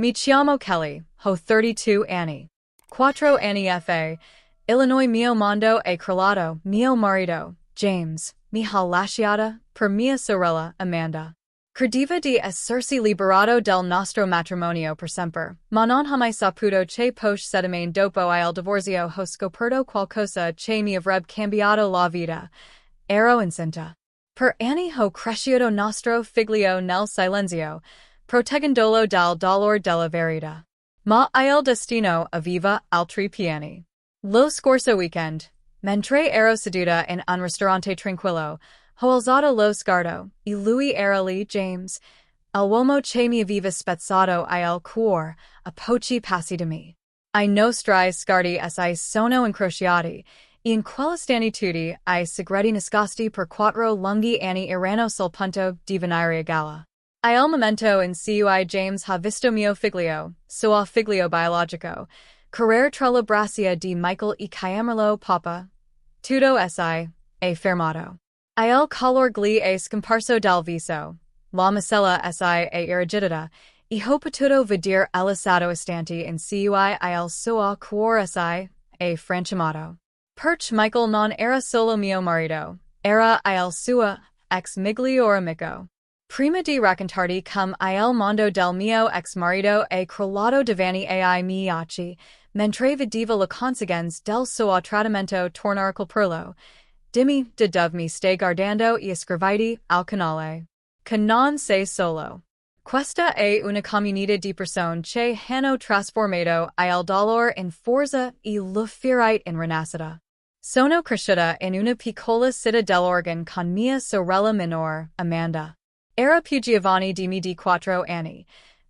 Mi chiamo Kelly, ho 32 anni. Quattro anni fa, Illinois mio mondo è crollato, mio marito, James, mi ha lasciata, per mia sorella, Amanda. Credeva di essersi liberato del nostro matrimonio per sempre, ma non ha mai saputo che poche settimane dopo il divorzio ho scoperto qualcosa che mi avrebbe cambiato la vita. Ero incinta. Per anni ho cresciuto nostro figlio nel silenzio, proteggendolo dal dolore della verità. Ma il destino aveva altri piani. Lo scorso weekend, mentre ero seduta in un ristorante tranquillo, ho alzato lo sguardo, e lui era lì, James, l'uomo che mi aveva spezzato il cuore a pochi passi da me. I nostri sguardi si sono incrociati, e in quell'istante tutti I segreti nascosti per 4 lunghi anni erano sul punto di venire a galla. Il momento in cui James ha visto mio figlio, suo figlio biologico, correre tra le braccia di Michael e chiamarlo papa. Tutto è fermato. Il color gli è scomparso dal viso, la miscela è irrigidita, e ho potuto vedere l'issato istante in cui il suo cuore è frantumato. Perché Michael non era solo mio marito, era il suo ex miglior amico. Prima di raccontarti come il mondo del mio ex marito è crollato davanti ai miei occhi, mentre vedevo le conseguenze del suo tradimento tornare col perlo, dimmi de dove mi stai guardando e iscriviti al canale. Che non sei solo. Questa è una comunità di persone che hanno trasformato il dolore in forza e lo ferite in rinascita. Sono cresciuta in una piccola città dell'Oregon con mia sorella minore, Amanda. Era più giovane di me di 4 anni,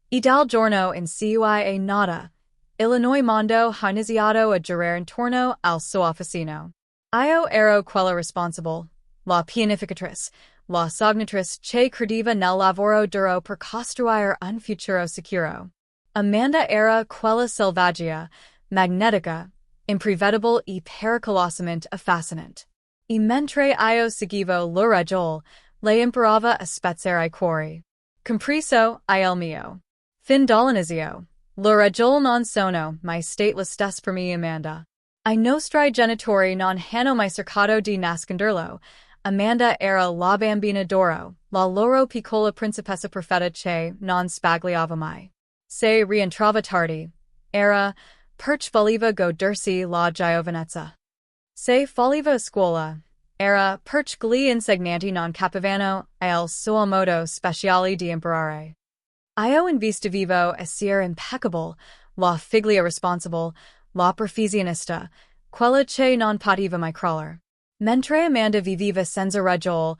e dal giorno in cui è nata, Illinois mondo ha iniziato a girare intorno al suo fascino. Io ero quella responsabile, la pianificatrice, la sognatrice che credeva nel lavoro duro per costruire un futuro sicuro. Amanda era quella selvaggia, magnetica, imprevedibile e pericolosamente affascinante. E mentre io seguivo lo ragione, lei imparava a spezzare I cuori. Compreso il mio. Fin dall'inizio, lo ragione non sono mai state le stesse per me Amanda. I nostri genitori non hanno mai cercato di nasconderlo. Amanda era la bambina d'oro, la loro piccola principessa perfetta che non sbagliava mai. Se rientrava tardi, era perché voleva godersi la giovinezza. Se falliva a scuola, era perché gli insegnanti non capivano il suo modo speciale di imparare. Io investivo essere impeccable, la figlia responsabile, la perfezionista, quella che non poteva mai crollare. Mentre Amanda viveva senza ragione,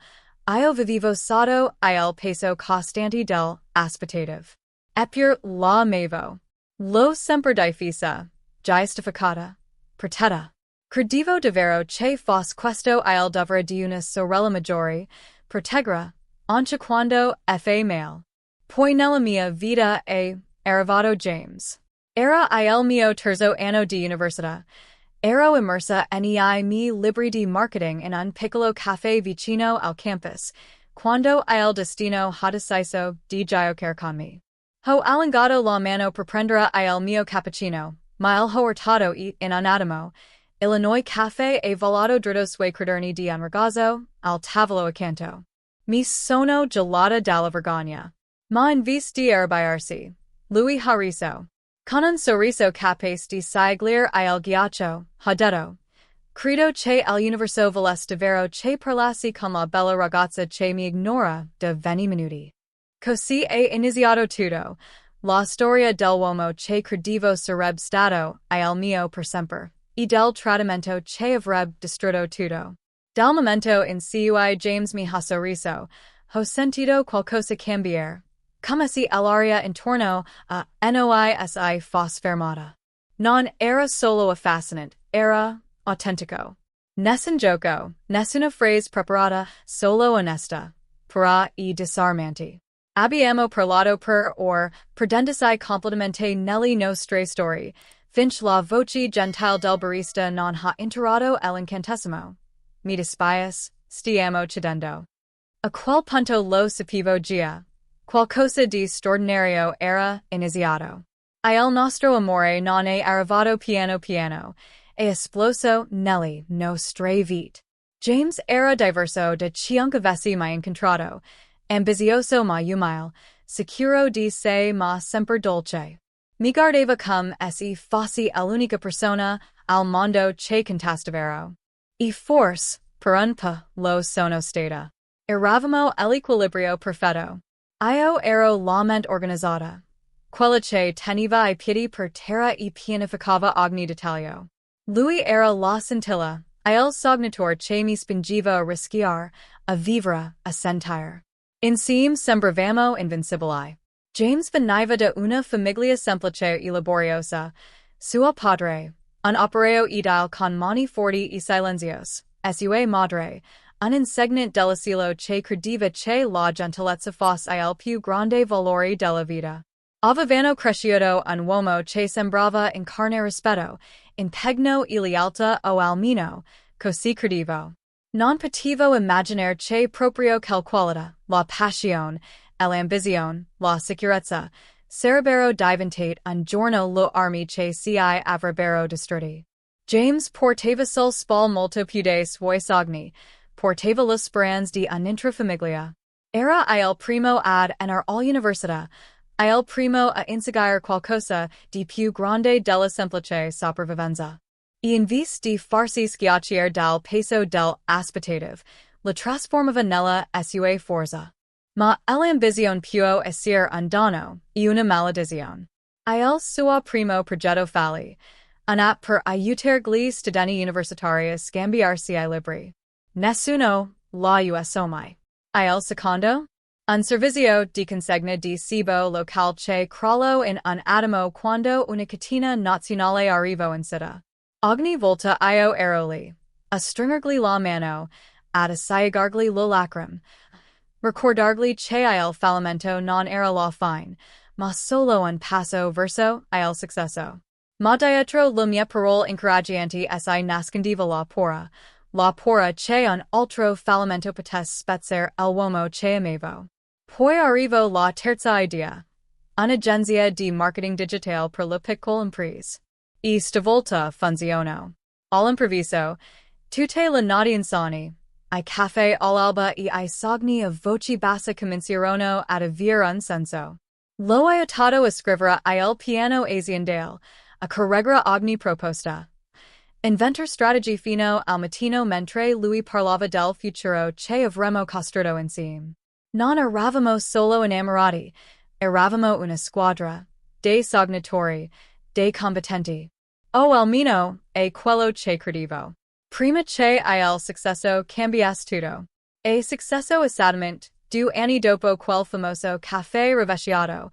io vivevo sotto il peso costante del aspettative. Eppure la amevo. L'ho sempre difesa, giustificata, protetta. Credevo davvero che fosse questo il dovere di una sorella maggiore, proteggerla, anche quando fa male. Poi nella mia vita è arrivato James. Era il mio terzo anno di università. Ero immersa nei miei libri di marketing in un piccolo caffè vicino al campus, quando il destino ha deciso di giocare con me. Ho allungato la mano per prendere il mio cappuccino, ma il ho urtato e, in un attimo, Illinois caffè è volato dritto sui quaderni di un ragazzo, al tavolo accanto. Mi sono gelata dalla vergogna. Ma in vista di arrabbiarsi, lui ha riso. Con un sorriso capace di scioglie il ghiaccio, ha detto: Credo che l'universo volesse davvero che parlassi con la bella ragazza che mi ignora da 20 minuti. Così è iniziato tutto, la storia dell'uomo che credevo sarebbe stato il mio per sempre, e del tradimento che avrebbe distrutto tutto. Dal momento in cui James mi ha sorriso, ho sentito qualcosa cambiare. Come se l'aria intorno a noi fosse fermata. Non era solo affascinante, era autentico. Nessun gioco, nessuna frase preparata, solo onesta, pura e disarmante. Abbiamo parlato per ore, perdendosi completamente nelle nostre storie, finché la voce gentile del barista non ha interrotto l'incantesimo. Mi dispiace, stiamo cedendo. A quel punto lo sapevo già. qualcosa di straordinario era iniziato. Il nostro amore non è arrivato piano piano, è esploso nelle nostre vite. James era diverso da ciunque avessi mai incontrato, ambizioso ma umile, sicuro di sé ma sempre dolce. Mi guardava come se fossi l'unica persona al mondo che contastavero. E forse, per un po', lo sono stata. Eravamo all'equilibrio perfetto. Io ero la mente organizzata. Quella che teneva I piedi per terra e pianificava ogni dettaglio. Lui era la scintilla, il sognatore che mi spingeva a rischiare, a vivere, a sentire. Insieme sembravamo invincibili. James veniva da una famiglia semplice e laboriosa. Suo padre, un operaio edile con mani forti e silenziose, sua madre, un insegnante dell'asilo che credeva che la gentilezza fosse il più grande valore della vita. Avevano cresciuto un uomo che sembrava incarnare rispetto, impegno e lealtà o almeno, così credevo. Non potevo immaginare che proprio quelle qualità, la passione, l'ambizione, la sicurezza, sarebbero diventate un giorno lo armi che si avrebbero distrutti. James portava sul spal molto più dei suoi sogni, portava le speranze di un'intera famiglia. Era il primo ad andare all'università, il primo a inseguire qualcosa di più grande della semplice sopravvivenza. E in vista di farsi schiacciare dal peso dell'aspettative, la trasformava nella sua forza. Ma l'ambizione può essere un dono e una maledizione. Il suo primo progetto fallì, un app per aiutare gli studenti universitari a scambiarsi I libri. Nessuno la usò mai. Il secondo? Un servizio di consegna di cibo locale che crollò in un attimo quando una catena nazionale arrivò in città. Ogni volta io ero lì, a stringergli la mano, ad asciugargli le lacrime, ricordargli che il fallimento non era la fine, ma solo un passo verso il successo. Ma dietro le mie parole incoraggianti si nascondeva la paura che un altro fallimento potesse spezzare l'uomo che amavo. Poi arrivò la terza idea, un'agenzia di marketing digitale per le piccole imprese. E stavolta funzionò. All'improvviso, tutte le notti insonni, I caffè all'alba e I sogni a voce bassa cominciarono ad avere un senso. L'ho aiutato a scrivere il piano aziendale, a correggere ogni proposta. Inventar strategie fino al mattino mentre lui parlava del futuro che avremmo costruito insieme. Non eravamo solo innamorati, eravamo una squadra, dei sognatori, dei combattenti. O almeno, è quello che credevo. Prima che il successo cambiasse tutto. E successo esattamente, 2 anni dopo quel famoso caffè rovesciato,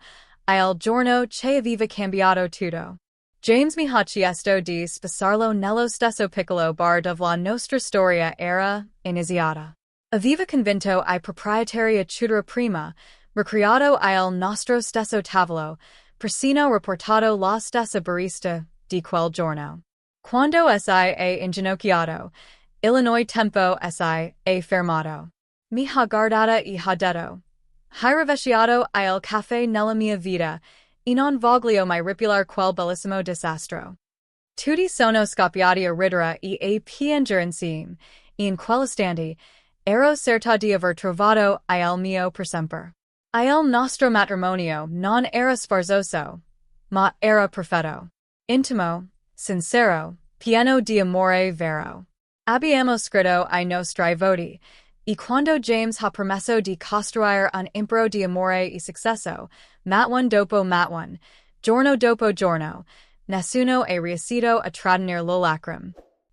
il giorno che aveva cambiato tutto. James mi ha chiesto di sposarlo nello stesso piccolo bar dove la nostra storia era iniziata. Aveva convinto I proprietari a chiudere prima, ricreato il nostro stesso tavolo, persino riportato la stessa barista di quel giorno. Quando si è inginocchiato, il tempo si è fermato. Mi ha guardata e ha detto, hai rovesciato il caffè nella mia vita, e non voglio mai ripilar quel bellissimo disastro. Tutti sono scoppiati a ridere e a piangere insieme, e in quell'istante, ero certa di aver trovato il mio per sempre. Il nostro matrimonio non era sfarzoso, ma era perfetto. Intimo, sincero, pieno di amore vero. Abbiamo scritto I nostri voti, e quando James ha promesso di costruire un impero di amore e successo, matwan dopo matwan, giorno dopo giorno, nessuno è riuscito a trattenere le lacrime.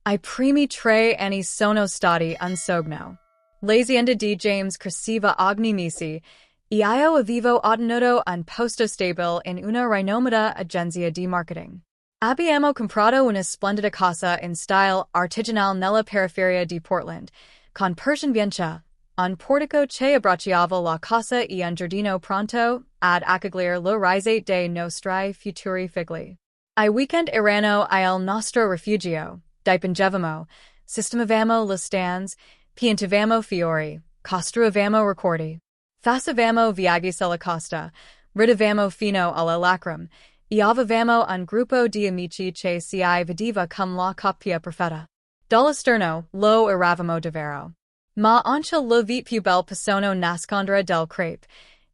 I primi 3 anni sono stati un sogno. L'azienda di James cresceva ogni mese, e io avevo ottenuto un posto stabile in una rinomata agenzia di marketing. Abbiamo comprato una splendida casa in stile artigianale nella periferia di Portland, con Persian bianca, un portico che abbracciava la casa e un giardino pronto ad accogliere le raize dei nostri futuri figli. I weekend erano il nostro rifugio, dipingevamo, sistemavamo le stands, piantavamo fiori, costruivamo ricordi. Facevamo viaggi sulla costa, ridavamo fino alla lacrime, e avevamo un gruppo di amici che si vedeva come la coppia perfetta. Dall'esterno, lo eravamo davvero. Ma anche lo vite più bel possono nascondere del crepe,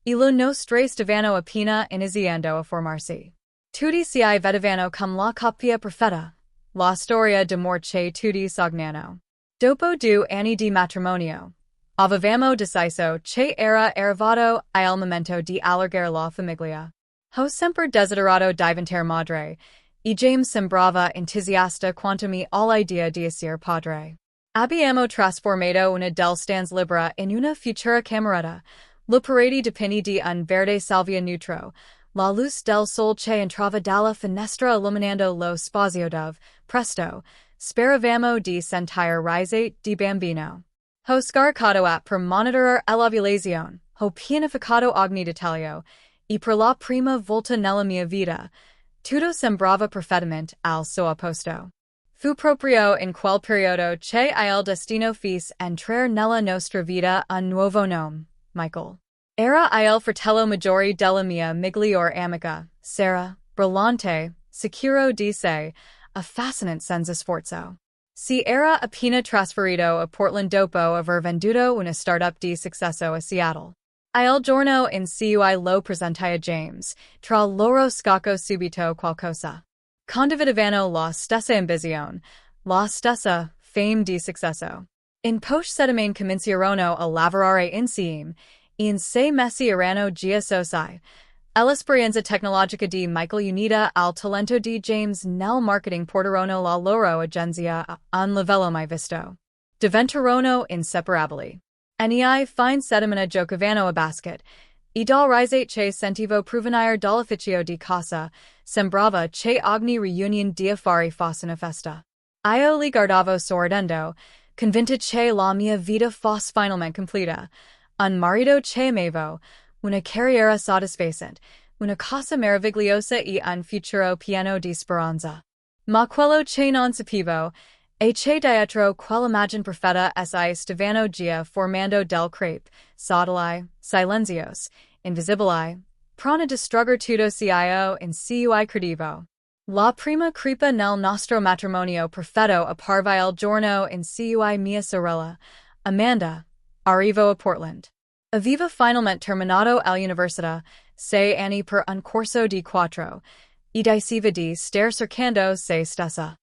e lo nostre stavano appena iniziando a formarsi. Tutti si vedevano come la coppia perfetta, la storia d'amore che tutti sognano. Dopo 2 anni di matrimonio, avevamo deciso che era arrivato il momento di allargare la famiglia. Ho sempre desiderato diventare madre, e James sembrava entusiasta quanto all'idea di essere padre. Abbiamo trasformato una delle stanze libera in una futura cameretta. Le pareti dipinti di un verde salvia neutro, la luce del sol che entrava dalla finestra illuminando lo spazio dove, presto, speravamo di sentire risate di bambino. Ho scaricato app per monitorare l'ovulazione, ho pianificato ogni dettaglio, e per la prima volta nella mia vita, tutto sembrava perfettamente al suo posto. Fu proprio in quel periodo che il destino fece entrare nella nostra vita un nuovo nome, Michael. Era il fratello maggiore della mia miglior amica, Sara, brillante, sicuro di sé, affascinante senza sforzo. Si era appena trasferito a Portland dopo aver venduto una startup di successo a Seattle. Il giorno in cui lo presentai a James, tra loro scacco subito qualcosa. Condividevano la stessa ambizione, la stessa fame di successo. In poche settimane cominciarono a lavorare insieme, in 6 mesi erano già soci. L'esperienza tecnologica di Michael unita al talento di James nel marketing portarono la loro agenzia a un livello mai visto. Diventarono inseparabili. Nei fine settimana giocavano a basket, e dal risate che sentivo provenire dall'ufficio di casa, sembrava che ogni riunione di affari fosse una festa. Io li guardavo sorridendo, convinta che la mia vita fosse finalmente completa. Un marito che amavo, una carriera soddisfacente, una casa meravigliosa e un futuro pieno di speranza. Ma quello che non sapevo, e che dietro quell'immagine perfetta si stavano già formando del crepe, sottili, silenzios, invisibili, prona distrugger tutto cio in cui credevo. La prima crepa nel nostro matrimonio perfetto apparve il giorno in cui mia sorella, Amanda, arrivo a Portland. Aveva finalmente terminato l'università, 6 anni per un corso di 4, e diceva di star cercando se stessa.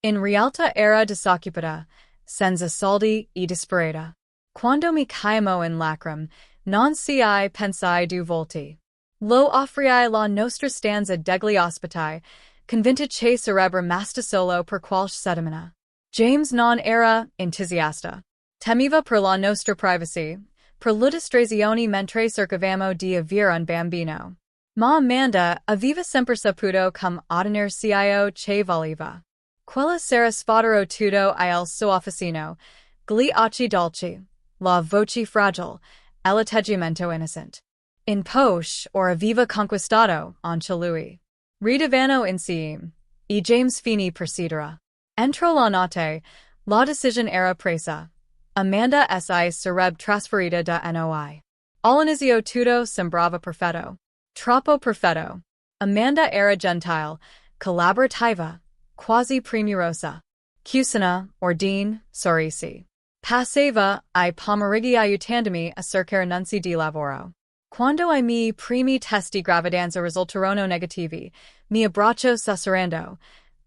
In realtà era disoccupata, senza soldi e disperata. Quando mi caimo in lacrime, non si pensai 2 volte. Lo offrii la nostra stanza degli ospiti, convinta che sarebbe rimasta solo per qualche settimana. James non era entusiasta. Temeva per la nostra privacy, per le distrazioni mentre cercavamo di avere un bambino. Ma Amanda aveva sempre saputo come ottenere cio che voleva. Quella sera sfodero tutto il suo officino, gli occhi dolci, la voce fragile, l'atteggiamento innocente. In poche ora aveva conquistato anche lui. Ridavano insieme, e James finì per cedere. Entro la notte, la decisione era presa. Amanda si sarebbe trasferita da noi. All'inizio tutto sembrava perfetto. Troppo perfetto. Amanda era gentile, collaborativa, quasi premurosa. Cucina, ordine, sorrisi. Passava I pomeriggi aiutandomi a cercare annunzi di lavoro. Quando I miei primi test di gravidanza risultarono negativi, mi abbraccio sussurrando.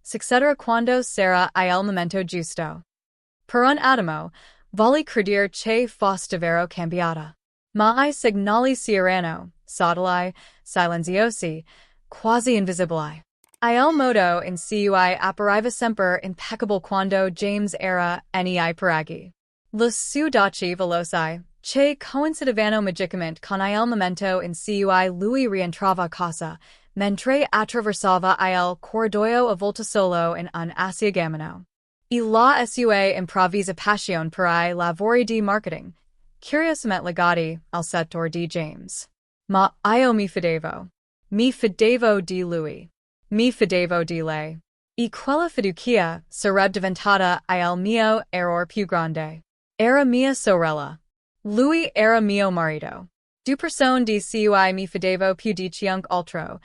Succederà quando sarà il momento giusto. Per un attimo, volli credere che fosse davvero cambiata. Ma I segnali si erano, sottili, silenziosi, quasi invisibili. Il modo in cui appariva sempre impeccable quando James era nei paraggi. Le sue docce veloci, che coincidevano magicamente con il momento in cui lui rientrava a casa, mentre attraversava il corridoio a volta solo in un assigamano. E la sua improvvisa passione per I lavori di marketing, curiosamente legati al settore di James. Ma io mi fidevo. Mi fidevo di lui. Mi fidevo di lei. E quella fiducia sarebbe diventata il mio errore più grande. Era mia sorella. Lui era mio marito. Du persone di cui mi fidevo più di chiunque altro.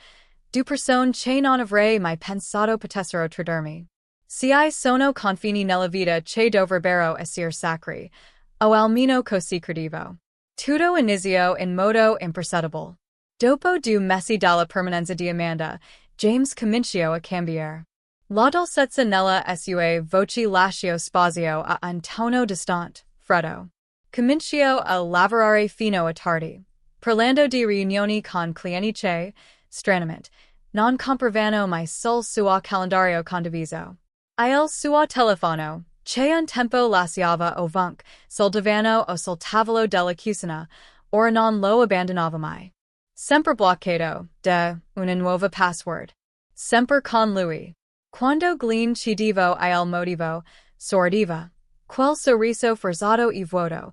Du persone che non avrei mai pensato potessero tradirmi. Si sono confini nella vita che dovrebbero essere sacri. O almeno così credevo. Tutto inizio in modo impercettibile. Dopo 2 mesi dalla permanenza di Amanda, James cominciò a cambiare. La dolcezza nella sua voce lasciò spazio a un tono distante, freddo. Cominciò a lavorare fino a tardi, parlando di riunioni con clienti che, stranamente, non comprendevano mai sul suo calendario condiviso. Il suo telefono, che un tempo lasciava ovunque, sul divano o sul tavolo della cucina, ora non lo abbandonava mai. Sempre bloccato da una nuova password. Sempre con lui. Quando Glean chiedivo il motivo, sorridiva. Quel sorriso forzato e vuoto,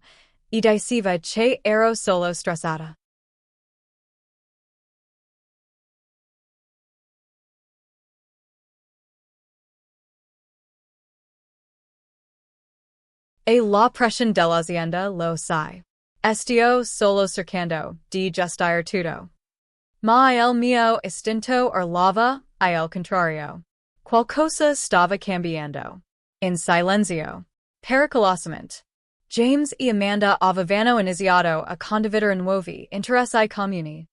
e diceva che ero solo stressata. E la pressione dell'azienda lo sai. Estio solo cercando di gestire tutto. Ma il mio istinto urlava, il contrario. Qualcosa stava cambiando. In silenzio. Pericolosamente. James e Amanda avevano iniziato a condividere nuovi interessi comuni.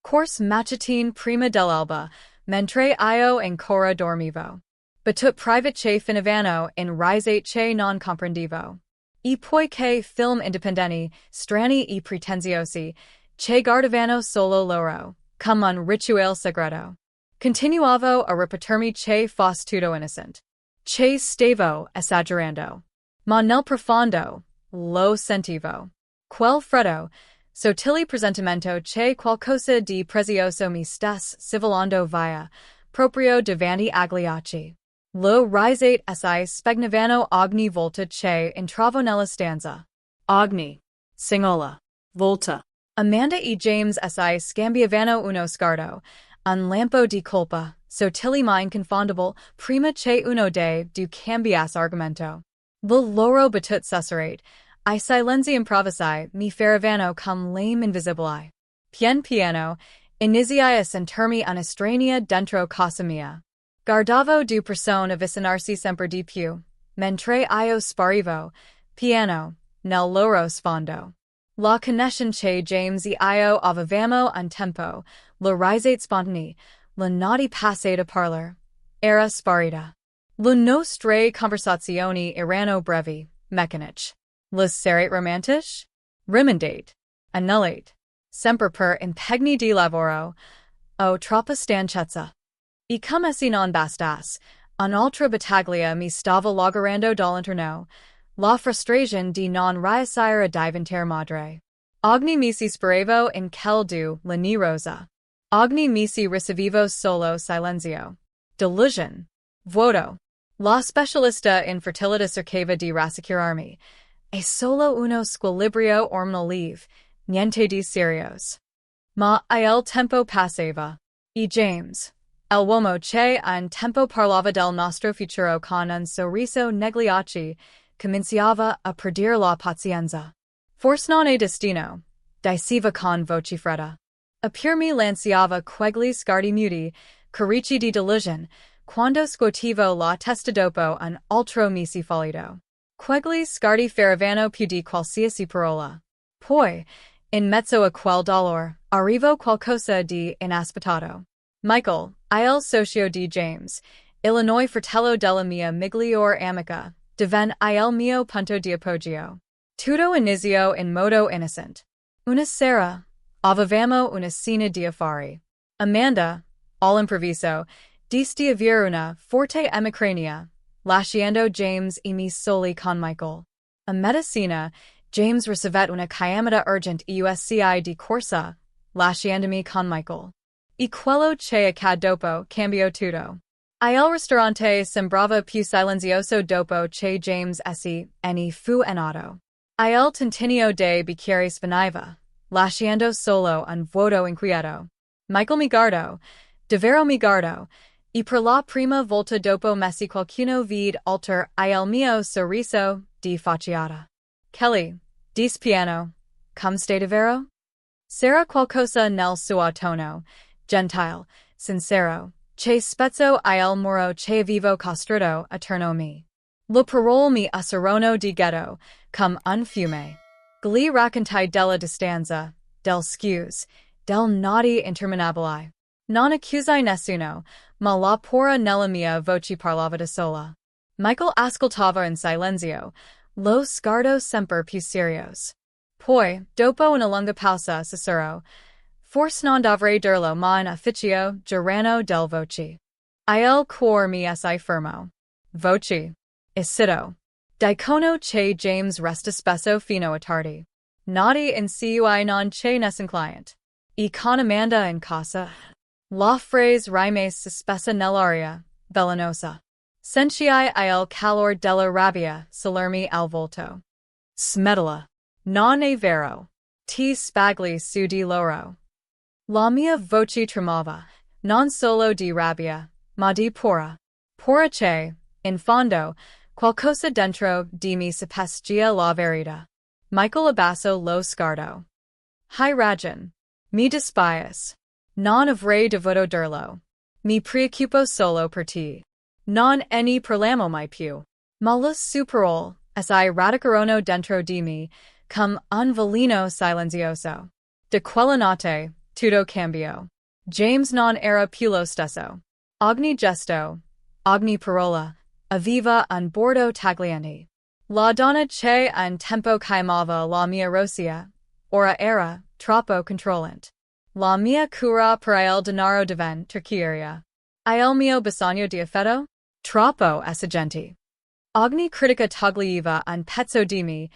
Corse mattutine prima dell'alba, mentre io ancora dormivo. Battute private che finivano in risate che non comprendevo. E poiché film indipendenti, strani e pretenziosi, che guardavano solo loro, come un rituale segreto. Continuavo a ripetermi che fosse tutto innocent. Che stavo esagerando. Ma nel profondo, lo sentivo. Quel freddo, sottile presentimento che qualcosa di prezioso mi stesse scivolando via, proprio davanti agli occhi. Lo risate si spegnevano ogni volta che entravo nella stanza. Ogni singola volta. Amanda e James si scambiavano uno sguardo, un lampo di colpa, sottile ma inconfondibile, prima che uno dei due cambiasse argomento. Le loro battute cesserate, I silenzi improvvisi mi ferivano come lame invisibili. Pian piano, iniziai a sentirmi un'estranea dentro casa mia. Guardavo 2 persone avvicinarsi sempre di più, mentre io sparivo, piano, nel loro sfondo. La connessione che James e io avevamo un tempo, la risate spontanea, la nati passata parler, era sparita. Le nostre conversazioni erano brevi, meccaniche. Le serate romantiche? Rimandate. Annullate. Sempre per impegni di lavoro. O troppa stanchezza. E come se non bastasse, un'altra battaglia mi stava lavorando dall'interno, la frustrazione di non riuscire a diventare madre. Ogni mese speravo in quel du la rosa. Ogni mese ricevevo solo silenzio. Delusion. Vuoto. La specialista in fertilità cercava di rassicurarmi. E solo uno squilibrio ormonale, niente di serios. Ma il tempo passava. E James, el uomo che un tempo parlava del nostro futuro con un sorriso negli occhi, cominciava a perdere la pazienza. Forse non è destino, diceva con voce fredda. Eppure lanciava quegli sguardi muti, carichi di delusion, quando scuotevo la testa dopo un altro mese fallido. Quegli sguardi ferivano più di qualsiasi parola. Poi, in mezzo a quel dolore, arrivò qualcosa di inaspettato. Michael, il socio di James, Illinois fratello della mia miglior amica, divenne il mio punto di appoggio. Tutto iniziò in modo innocent. Una sera, avevamo una cena di affari. Amanda, all'improvviso, disse di avere una forte emicrania, lasciando James e me soli con Michael. A metà cena, James ricevette una chiamata urgente USCI di corsa, lasciandomi con Michael. E quello che accade dopo cambiò tutto. Il ristorante sembrava più silenzioso dopo che James ne fu andato. Il tintinnio dei bicchieri sveniva, lasciando solo un vuoto inquieto. Michael mi guardò, davvero mi guardò, e per la prima volta dopo mesi qualcuno vide alter il mio sorriso di facciata. Kelly, disse piano, come stai davvero? Sarah qualcosa nel suo tono, gentile, sincero, che spezzo il muro che vivo costruito eterno mi. Lo parole mi asserono di ghetto, come un fiume. Gli raccontai della distanza, del scuse, del nati interminabili. Non accusai nessuno, ma la pora nella mia voce parlava da sola. Michael ascoltava in silenzio, lo sguardo sempre più serios. Poi, dopo una lunga pausa, sussurrò, forse non dovrei dirlo ma in ufficio, girano del voci. Il cuor mi assai fermo. Voci. Isito. Dicono che James resta spesso fino a tardi. Noti in cui non c'è nessun client. E con Amanda in casa. La phrase rimase sospesa nell'aria, velenosa. Sentii il calor della rabbia salermi al volto. Smettila. Non è vero. Ti spagli su di loro. La mia voce tremava, non solo di rabbia, ma di paura. Paura che, in fondo, qualcosa dentro di me sapestia la verità. Michael abbassò lo sguardo. Hai ragione. Mi dispiace. Non avrei dovuto dirlo. Mi preoccupo solo per te. Non ne parliamo mai più. Ma lo superole, assai radicarono dentro di me, come un veleno silenzioso. De quella notte, tutto cambiò. James non era più lo stesso. Ogni gesto, ogni parola, aveva un bordo tagliente. La donna che un tempo chiamava la mia Rosia, ora era troppo controllante. La mia cura per il denaro diventa terziaria. Il mio bisogno di affetto? Troppo esigente. Ogni critica toglieva un pezzo di me,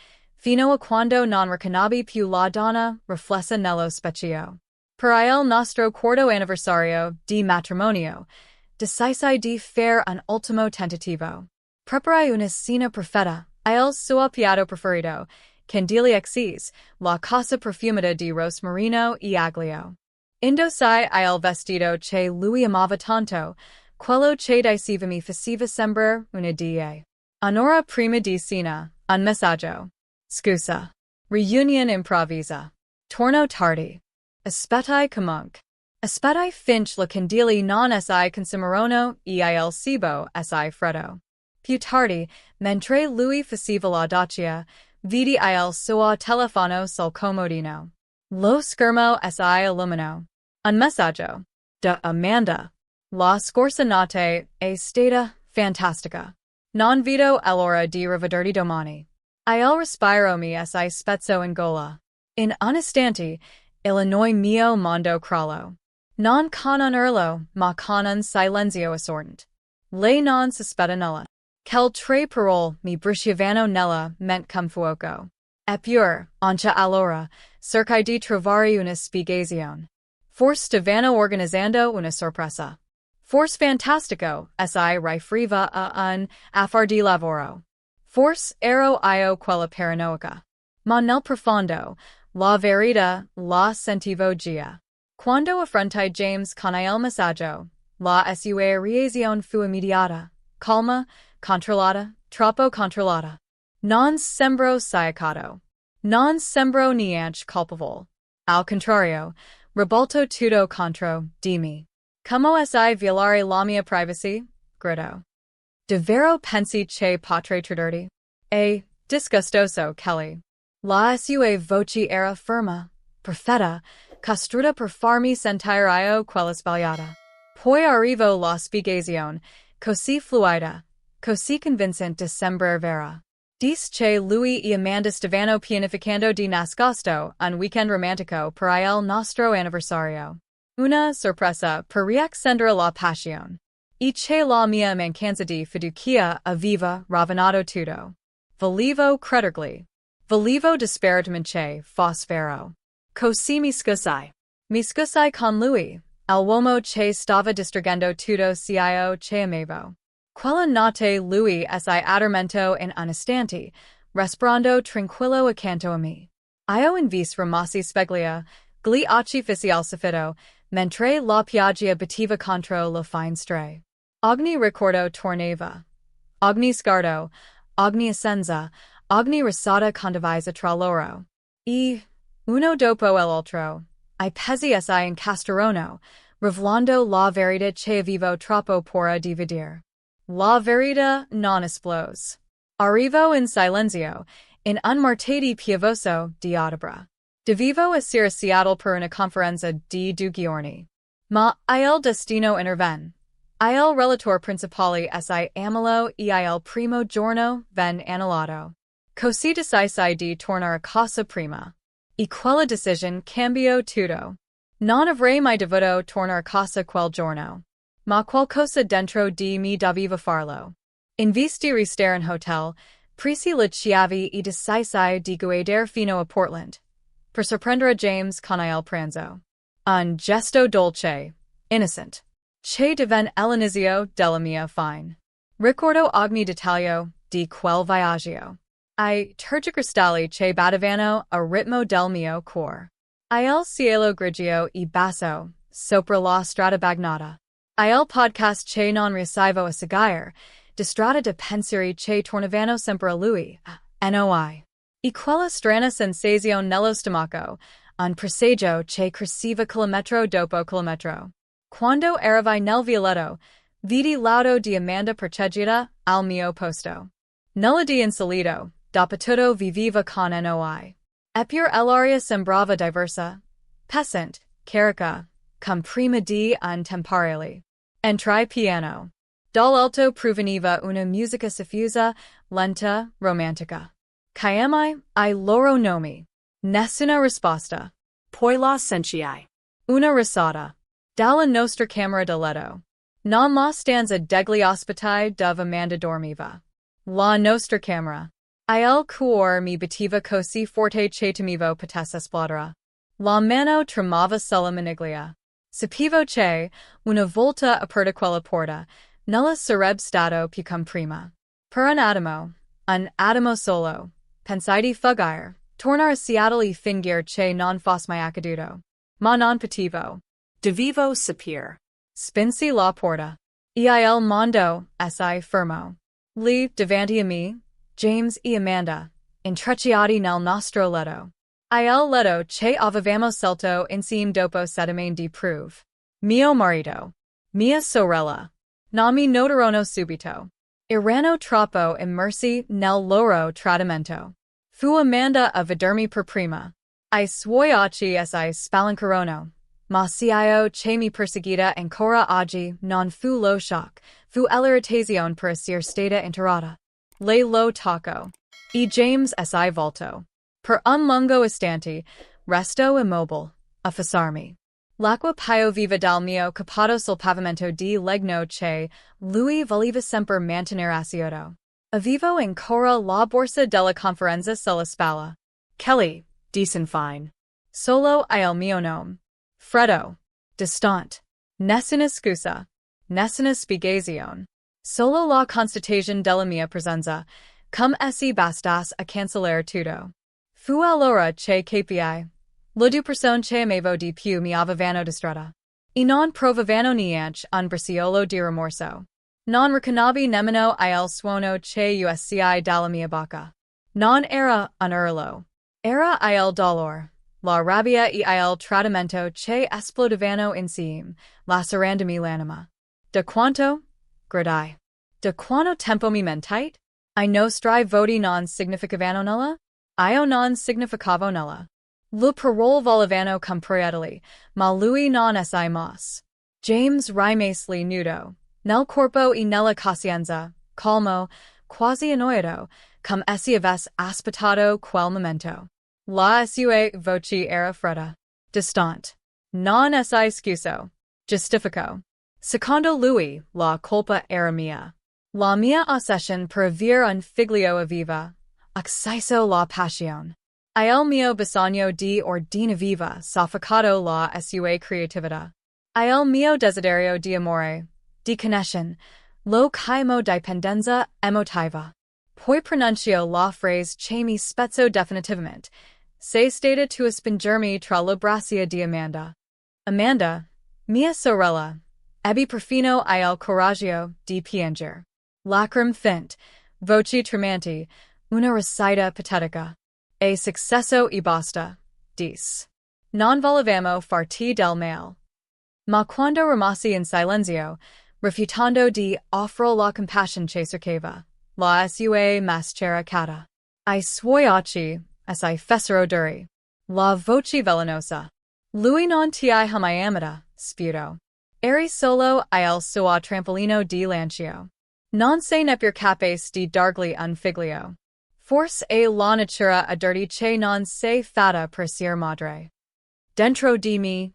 fino a quando non riconobi più la donna riflessa nello specchio. Per il nostro quarto anniversario di matrimonio, decisi di fare un ultimo tentativo. Preparai una cena perfetta, il suo piatto preferito, candeli accese, la casa profumata di rosmarino e aglio. Indossai il vestito che lui amava tanto, quello che diceva mi faceva sembrare una dea. Un'ora prima di cena, un messaggio. Scusa. Reunion improvvisa. Torno tardi. Aspettai comunque. Aspettai finch la candeli non si consumerono e il cibo si freddo. Più tardi, mentre lui faceva la doccia, vidi il suo telefono sul comodino. Lo schermo si illuminò. Un messaggio. Da Amanda. La scorsa notte è stata fantastica. Non vedo l'ora di rivederti domani. Il respiro mi si spezzo in gola. In un istante, il mio mondo crollo. Non con un urlo, ma con un silenzio assortant. Lei non sospetta nulla. Quelle tre parole mi bruciavano nella mente come fuoco. Eppure, anche allora, cercai di trovare una spiegazione. Forse stavano organizzando una sorpresa. Forse fantastico, si riferiva a un affar di lavoro. Forse ero io quella paranoica. Ma nel profondo, la verità la sentivo già. Quando affrontai James con il messaggio, la sua reazione fu immediata, calma, controllata, troppo controllata. Non sembro scioccato. Non sembro neanche colpevole. Al contrario, rivolto tutto contro di me. Come si violare la mia privacy? Gridò. Davvero pensi che potrei tradirti? È disgustoso, Kelly. La sua voce era ferma, perfetta, costruita per farmi sentire io quella sbagliata. Poi arrivò la spiegazione, così fluida, così convincente di sembrare vera. Dice che lui e Amanda stavano pianificando di nascosto un weekend romantico per il nostro anniversario. Una sorpresa per riaccendere la passione. E che la mia mancanza di fiducia aveva rovinato tutto. Volevo credergli. Volevo disperatamente fosse vero. Così mi scusai. Mi scusai con lui, l'uomo che stava distruggendo tutto ciò che amavo. Quella notte lui si addormentò in un istante, respirando tranquillo accanto a me. Io invece rimasi sveglia, gli occhi fissi al soffitto, mentre la pioggia batteva contro le finestre. Ogni ricordo tornava. Ogni sguardo, ogni assenza, ogni risata condivisa tra loro. E, Uno dopo l'altro, I pesi si in casterono, rivlando la verità che avevo troppo paura di vedere. La verità non esplos. Arrivo in silenzio, in un martedì piovoso di ottobre. Dovevo essere a Seattle per una conferenza di 2 giorni. Ma il destino intervenne. Il relator principale si ammalo e il primo giorno ven annullato. Così decisi di tornare a casa prima. E quella decisione cambiò tutto. Non avrei mai dovuto tornare a casa quel giorno. Ma qualcosa dentro di me doveva farlo. In vista di restare in hotel, presi la chiave e decisi di guidare fino a Portland. Per sorprendere James con il pranzo. Un gesto dolce, innocent. Che divenne l'inizio della mia fine. Ricordo ogni dettaglio di quel viaggio. I tergicristalli che battevano a ritmo del mio cor. Il cielo grigio e basso, sopra la strada bagnata. Il podcast che non riuscivo a seguire, di strada di pensieri che tornavano sempre a lui, noi. E quella strana sensazione nello stomaco, un presagio che cresceva chilometro dopo chilometro. Quando arrivai nel violetto, vidi l'auto di Amanda parcheggiata al mio posto. Nella di insolito, dopo tutto viveva con noi. Eppure l'aria sembrava diversa. Pesant, carica, come prima di un temporale. Entrai piano. Dall'alto proveniva una musica soffusa, lenta, romantica. Chiamai I loro nomi. Nessuna risposta. Poi la sentii. Una risata. Dalla nostra camera da letto. Non la stanza degli ospiti dove Amanda dormiva. La nostra camera. Il cuore mi batteva così forte che temevo potesse esplodere. La mano tremava sulla maniglia. Sapevo che, una volta aperta quella porta, nulla sarebbe stato più come prima. Per un attimo solo, pensai di fuggire, tornare a Seattle e fingere che non fosse mai accaduto. Ma non potevo. Dovevo sapere. Spinsi la porta. E il mondo si fermo. Lì, davanti a me, James e Amanda, intrecciati nel nostro letto. Il letto che avevamo scelto insieme dopo settimane di prove. Mio marito. Mia sorella. Non mi notarono subito. Erano troppo immersi nel loro tradimento. Fu Amanda a vedermi per prima. I suoi occhi si spalancarono. Ma se io che mi perseguita ancora oggi non fu lo shock, fu l'irritazione per essere stata interrotta. Lei lo toccò. E James si volto. Per un lungo istante, resto immobile, a fissarmi. L'acqua pioveva dal mio capato sul pavimento di legno che lui voleva sempre mantenere asciutto. Avevo ancora la borsa della conferenza sulla spalla. Kelly, Decent fine. solo il mio nome. Freddo. Distante. Nessuna scusa. Nessuna spiegazione. Solo la constatazione della mia presenza, come essi bastasse a cancellare tutto. Fu allora che capi. Le due persone che amavo di più mi avevano distrutta. E non provavano neanche un briciolo di rimorso. Non riconobbi nemmeno il suono che usci dalla mia bocca. Non era un urlo. Era il dolore, la rabbia e il tradimento che esplodevano insieme, lacerandomi l'anima. Da quanto? Gridai. Da quanto tempo mi mentite? I nostri voti non significavano nulla? Io non significavo nulla. Le parole volevano comproietterli, ma lui non si mosse. James rimase nudo, nel corpo e nella coscienza, calmo, quasi annoiato, come essi avesse aspettato quel momento. La sua voce era fredda, distante. Non si scuso. Giustificò. Secondo lui, la colpa era mia. La mia ossessione per avere un figlio aveva acceso la passione. Il mio bisogno di ordine aveva soffocato la sua creatività. Il mio desiderio di amore, di connessione, lo chiamo dipendenza emotiva. Poi pronuncio la frase che mi spezzo definitivamente. Sei stata tu a spingermi tra le braccia di Amanda. Amanda, mia sorella, ebbi perfino il coraggio di piangere. Lacrime finte, voci tremanti, una recita patetica. E successo e basta. dis. Non volevamo farti del male. Ma quando rimasi in silenzio, rifiutando di offro la compassion che cercava, la sua maschera cata. I suoi occhi, assai fessero duri. La voce velenosa. Lui non ti mai amata, sputo. Eri solo il suo trampolino di lancio. Non se neppur capace di dargli un figlio. Forse è la natura a dirti che non sei fatta per ser madre. Dentro di me,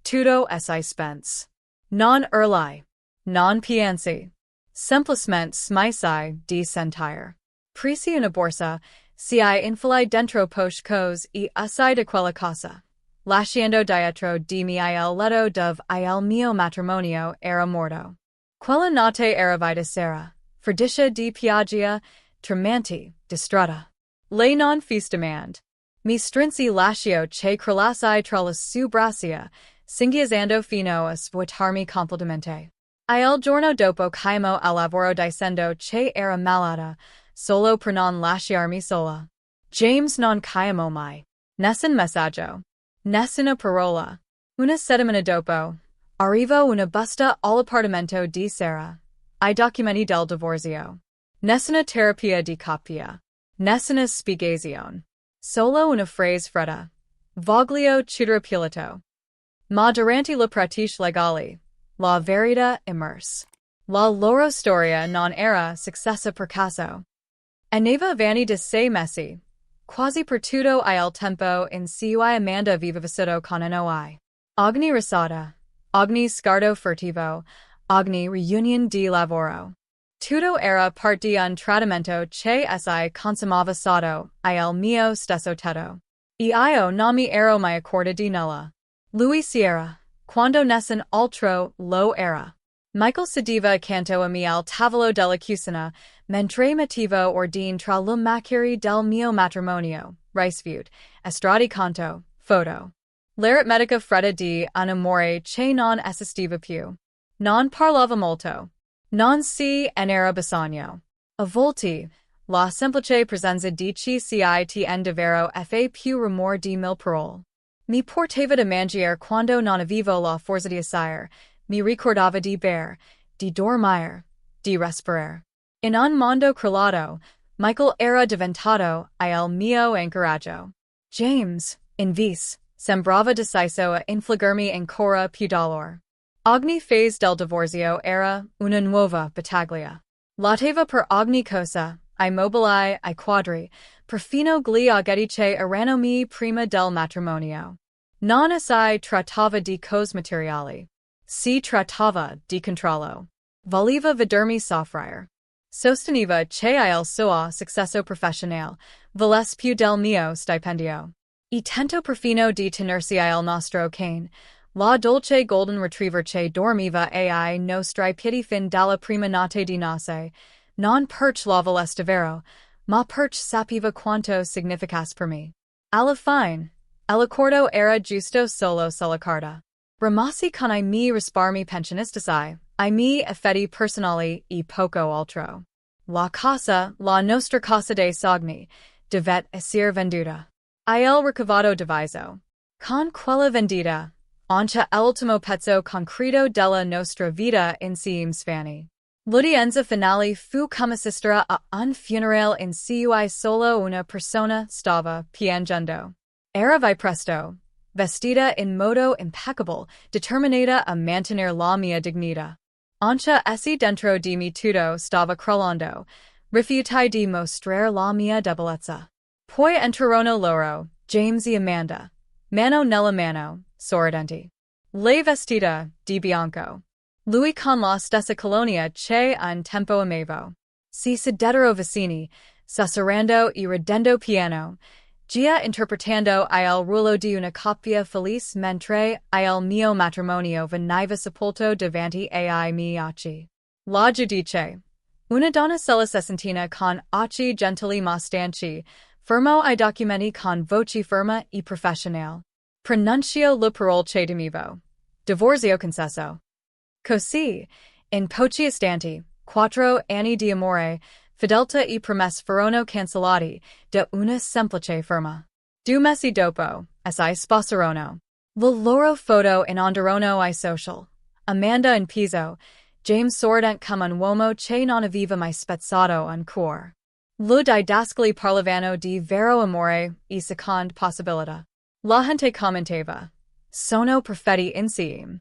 tutto assai spens. Non urlai. Non piansi. Semplicemente smisi di sentire. Presi una borsa, si infili dentro poche cose e assai di quella cosa. Lasciando dietro di me il letto dove il mio matrimonio era morto. Quella notte era vita sera, fradicia di piaggia, tremanti, distrutta. Lei non fis demand. Mi strinsi lascio che crollassai tra le sue braccia, singhiazzando fino a svuotarmi completamente. Il giorno dopo caimo al lavoro dicendo che era malata, solo per non lasciarmi sola. James non caimo mai. Nessun messaggio. Nessuna parola. Una settimana dopo, arrivo una busta all'appartamento di Sara. I documenti del divorzio. Nessuna terapia di coppia. Nessuna spiegazione. Solo una frase fredda. Voglio chiudere pulito. Ma durante la pratica legale, la verità immerse. La loro storia non era successa per caso. Aneva avanti da 6 mesi. Quasi per tutto il tempo in cui Amanda aveva vissuto con noi. Ogni risata, ogni sguardo furtivo, ogni riunione di lavoro. Tutto era parte di un tradimento che si consumava sotto il mio stesso tetto. E io non mi ero mai accorta di nulla. Lui si era, quando nessun altro lo era. Michael sedeva accanto a me al tavolo della cucina, mentre mettevo ordine tra le macchie del mio matrimonio, ricevuto, estratti conto, foto. L'aritmetica fredda di un amore che non esisteva più. Non parlava molto. Non si n'era bisogno. A volte, la semplice presenza di chi si tien davvero fa più rumore di 1000 parole. Mi portava da mangiare quando non avevo la forza di assare. Mi ricordava di bere, di dormire, di respirare. In un mondo crollato, Michael era diventato il mio ancoraggio. James, invece, sembrava deciso a infliggermi ancora più dolore. Ogni fase del divorzio era una nuova battaglia. Lottava per ogni cosa, I mobilai, I quadri, perfino gli oggetti che erano miei prima del matrimonio. Non si trattava di cose materiali. Si trattava di controllo. Voleva vedermi soffrire. Sosteneva che il suo successo professionale valesse più del mio stipendio. E tento perfino di tenersi il nostro cane, la dolce golden retriever che dormiva ai nostri piedi fin dalla prima notte di nozze, non perch la volesse davvero, ma perch sapeva quanto significasse per me. Alla fine, l'accordo era giusto solo sulla carta. Rimasi con I miei risparmi pensionistici, I miei affetti personali e poco altro. La nostra casa dei sogni, devette essere venduta. Il ricavato diviso. Con quella vendita, anche l'ultimo pezzo concreto della nostra vita insieme svanì. L'udienza finale fu come assistere a un funerale in cui solo una persona stava piangendo. Arrivai presto, vestita in modo impeccable, determinata a mantenere la mia dignità. Anche essi dentro di me tutto stava crollando, rifiutai di mostrare la mia debolezza. Poi entrarono loro, James e Amanda, mano nella mano, sorridenti. Lei vestita di bianco. Lui con la stessa colonia che un tempo amavo. Si sedettero vicini, sussurrando e ridendo piano, Gia interpretando il ruolo di una coppia felice mentre il mio matrimonio veniva sepolto davanti ai miei occhi. La giudice, una donnacella sessantina con occhi gentili ma stanchi, fermò I documenti con voce ferma e professionale. Pronuncio le parole che temevo. Divorzio concesso. Così, in pochi istanti, 4 anni di amore, fedeltà e promesse furono cancellati da una semplice firma. 2 mesi dopo, si sposarono. La loro foto in onderono I social. Amanda in Piso, James sordent come un uomo che non aveva mai spezzato un cuore. Lo didascali parlavano di vero amore e seconde possibilità. La gente commentava. Sono perfetti insieme.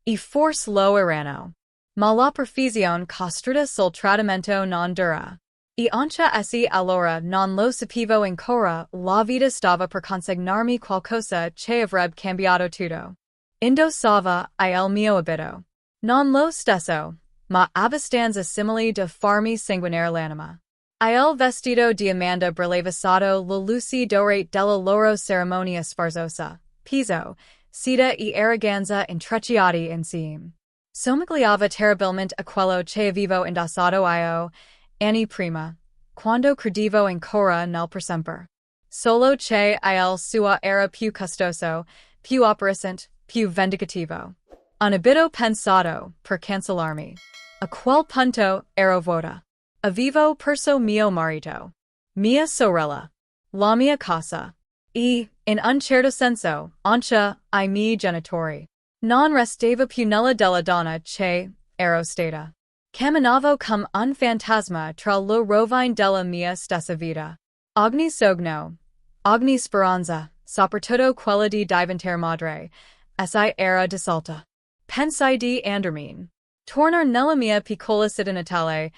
E forse lo erano. Ma la perfezione costruita sul tradimento non dura. E anche essi allora non lo sapevo ancora, la vita stava per consegnarmi qualcosa che avrebbe cambiato tutto. Indossava il mio abito. Non lo stesso, ma abbastanza simile da farmi sanguinare l'anima. Il vestito di Amanda brillava sotto la luce dorate della loro cerimonia sfarzosa, Piso, seta e arroganza intrecciati insieme. Somigliava terribilmente a quello che avevo indossato io, anni prima, quando credevo ancora nel per sempre. Solo che il suo era più costoso, più oppressante, più vendicativo. Un abito pensato per cancellarmi. A quel punto ero vuota. Avevo perso mio marito, mia sorella, la mia casa, e, in un certo senso, anche I miei genitori. Non restava più nulla della donna che ero stata. Camminavo come un fantasma tra le rovine della mia stessa vita. Ogni sogno, ogni speranza, soprattutto quella di diventare madre, si era dissolta. Pensai di andarmene. Tornar nella mia piccola città natale,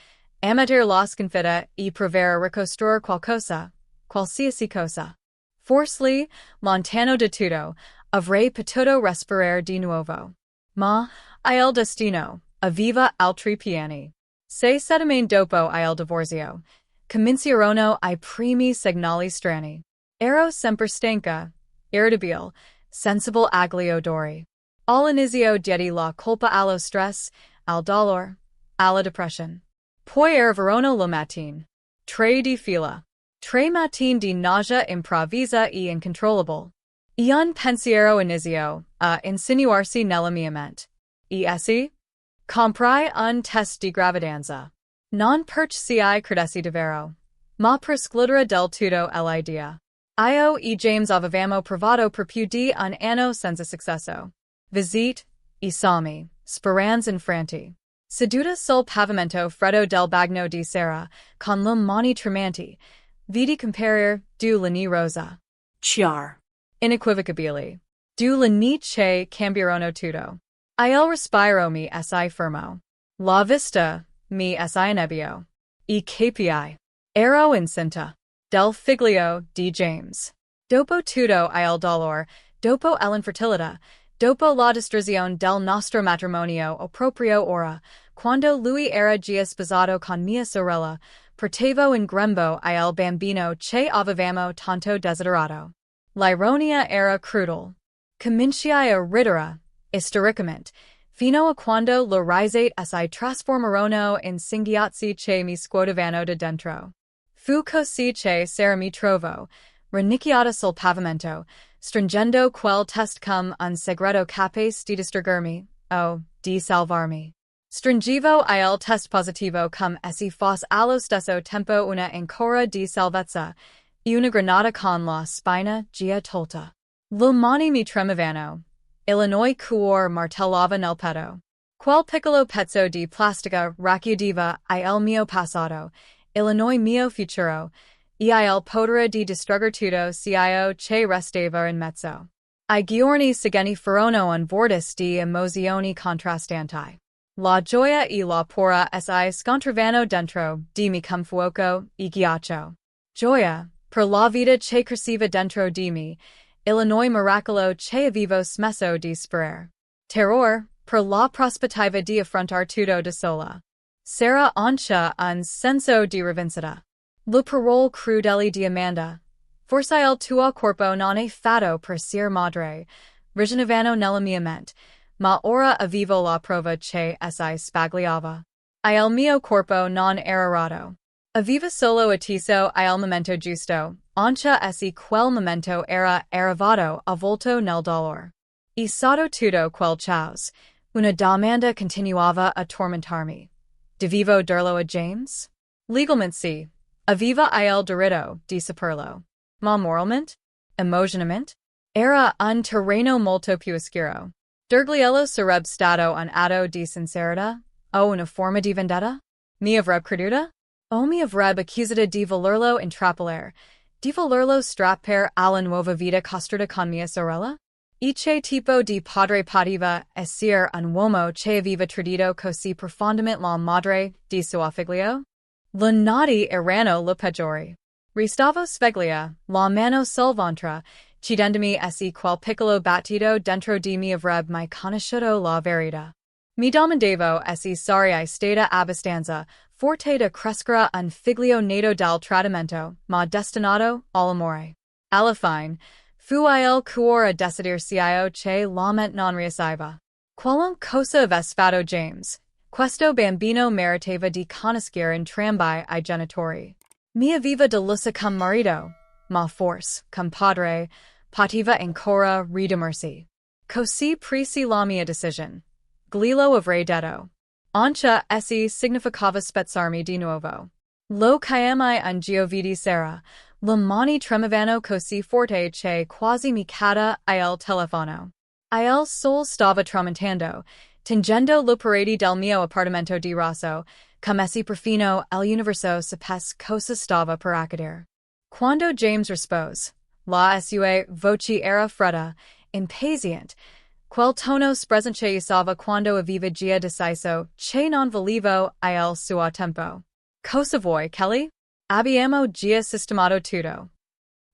amateur la sconfitta e provare ricostruire qualcosa, qualsiasi cosa. Forse, lontano da tutto, avrei potuto respirare di nuovo. Ma, il destino, aveva altri piani. 6 settimane dopo il divorzio, cominciarono I primi segnali strani. Ero sempre stanca, irritabile, sensible agli odori. All'inizio diedi la colpa allo stress, al dolore, alla depression. Poi arrivarono le mattine. 3 di fila. 3 mattine di nausea improvvisa e incontrollable. E un pensiero iniziò a insinuarsi nella mia mente. E essi? Comprai un test di gravidanza. Non perché ci credessi davvero, ma per escludere del tutto l'idea. Io e James avevamo provato per più di un anno senza successo. Visite, esami, speranze infranti. Seduta sul pavimento freddo del bagno di sera, con le mani tremanti, vidi comparire due linee rosa. Chiar. Inequivocabili. Due linee che cambierono tutto. Il respiro mi si fermo. La vista mi si inebbiò. E KPI. Ero incinta. Del figlio di James. Dopo tutto il dolore, dopo l'infertilità, dopo la distruzione del nostro matrimonio o proprio ora, quando lui era già sposato con mia sorella, portavo in grembo il bambino che avevamo tanto desiderato. L'ironia era crudele. Cominciai a ridere, istoricamente, fino a quando le risate si trasformarono in singhiozzi che mi scuotevano da dentro. Fu così che sera mi trovo, rannicchiata sul pavimento, stringendo quel test come un segreto capace di distruggermi, o di salvarmi. Stringevo il test positivo come se fosse allo stesso tempo una ancora di salvezza, e una granata con la spina già tolta. Le mani mi tremavano. Il cuore martellava nel petto. Quel piccolo pezzo di plastica racchiudeva il mio passato, il mio futuro, e il potere di distruggere tutto ciò che restava in mezzo. I giorni seguenti furono un vortice di emozioni contrastanti. La gioia e la paura si scontravano dentro di me come fuoco e ghiaccio. Gioia, per la vita che cresceva dentro di me, il miracolo che avevo smesso di sperare. Terror, per la prospettiva di affrontare tutto da sola. Sarà anche un senso di rivincita. Le parole crudeli di Amanda. Forse il tuo corpo non è fatto per ser madre, risuonavano nella mia mente, ma ora avevo la prova che si spagliava. Il mio corpo non era rotto. Aveva solo atteso il momento giusto, anche se quel momento era arrivato avvolto nel dolore. E sotto tutto quel caos, una domanda continuava a tormentarmi. Dovevo dirlo a James? Legalmente sì. Aveva il diritto di saperlo. Ma moralmente? Emotionalmente? Era un terreno molto più oscuro. Dergliello sarebbe stato un atto di sincerità, o una forma di vendetta? Mi avrebbe creduta? O mi avrebbe accusata di volerlo intrappolare, di volerlo strappare alla nuova vita costruita con mia sorella? E che tipo di padre poteva essere un uomo che aveva tradito così profondamente la madre di suo figlio? Le nati erano le peggiori. Restavo sveglia, la mano sul ventre, chidendomi se quel piccolo battito dentro di me avrebbe mai conosciuto la verità. Mi domandavo se sarei stata abbastanza forte da crescere un figlio nato dal tradimento, ma destinato all'amore. Alla fine, fu il cuore a decidersi che la mente non riusciva. Qualunque cosa avesse fatto James, questo bambino meritava di conoscere entrambi I genitori. Mi aveva delusa come marito, ma forse, come padre, poteva ancora redimersi. Così presi la mia decisione. Glielo avrei detto. Anche se significava spezzarmi di nuovo. Lo chiamai un giovedì sera, le mani tremavano così forte che quasi mi cade il telefono. Il sol stava tramontando, tingendo le pareti del mio appartamento di rosso, come se perfino l'universo sapesse cosa stava per accadere. Quando James rispose, la sua voce era fredda, impaziente, quel tono spresenziava quando aveva già deciso che non volevo il suo tempo. Cosa vuoi, Kelly? Abbiamo già sistemato tutto.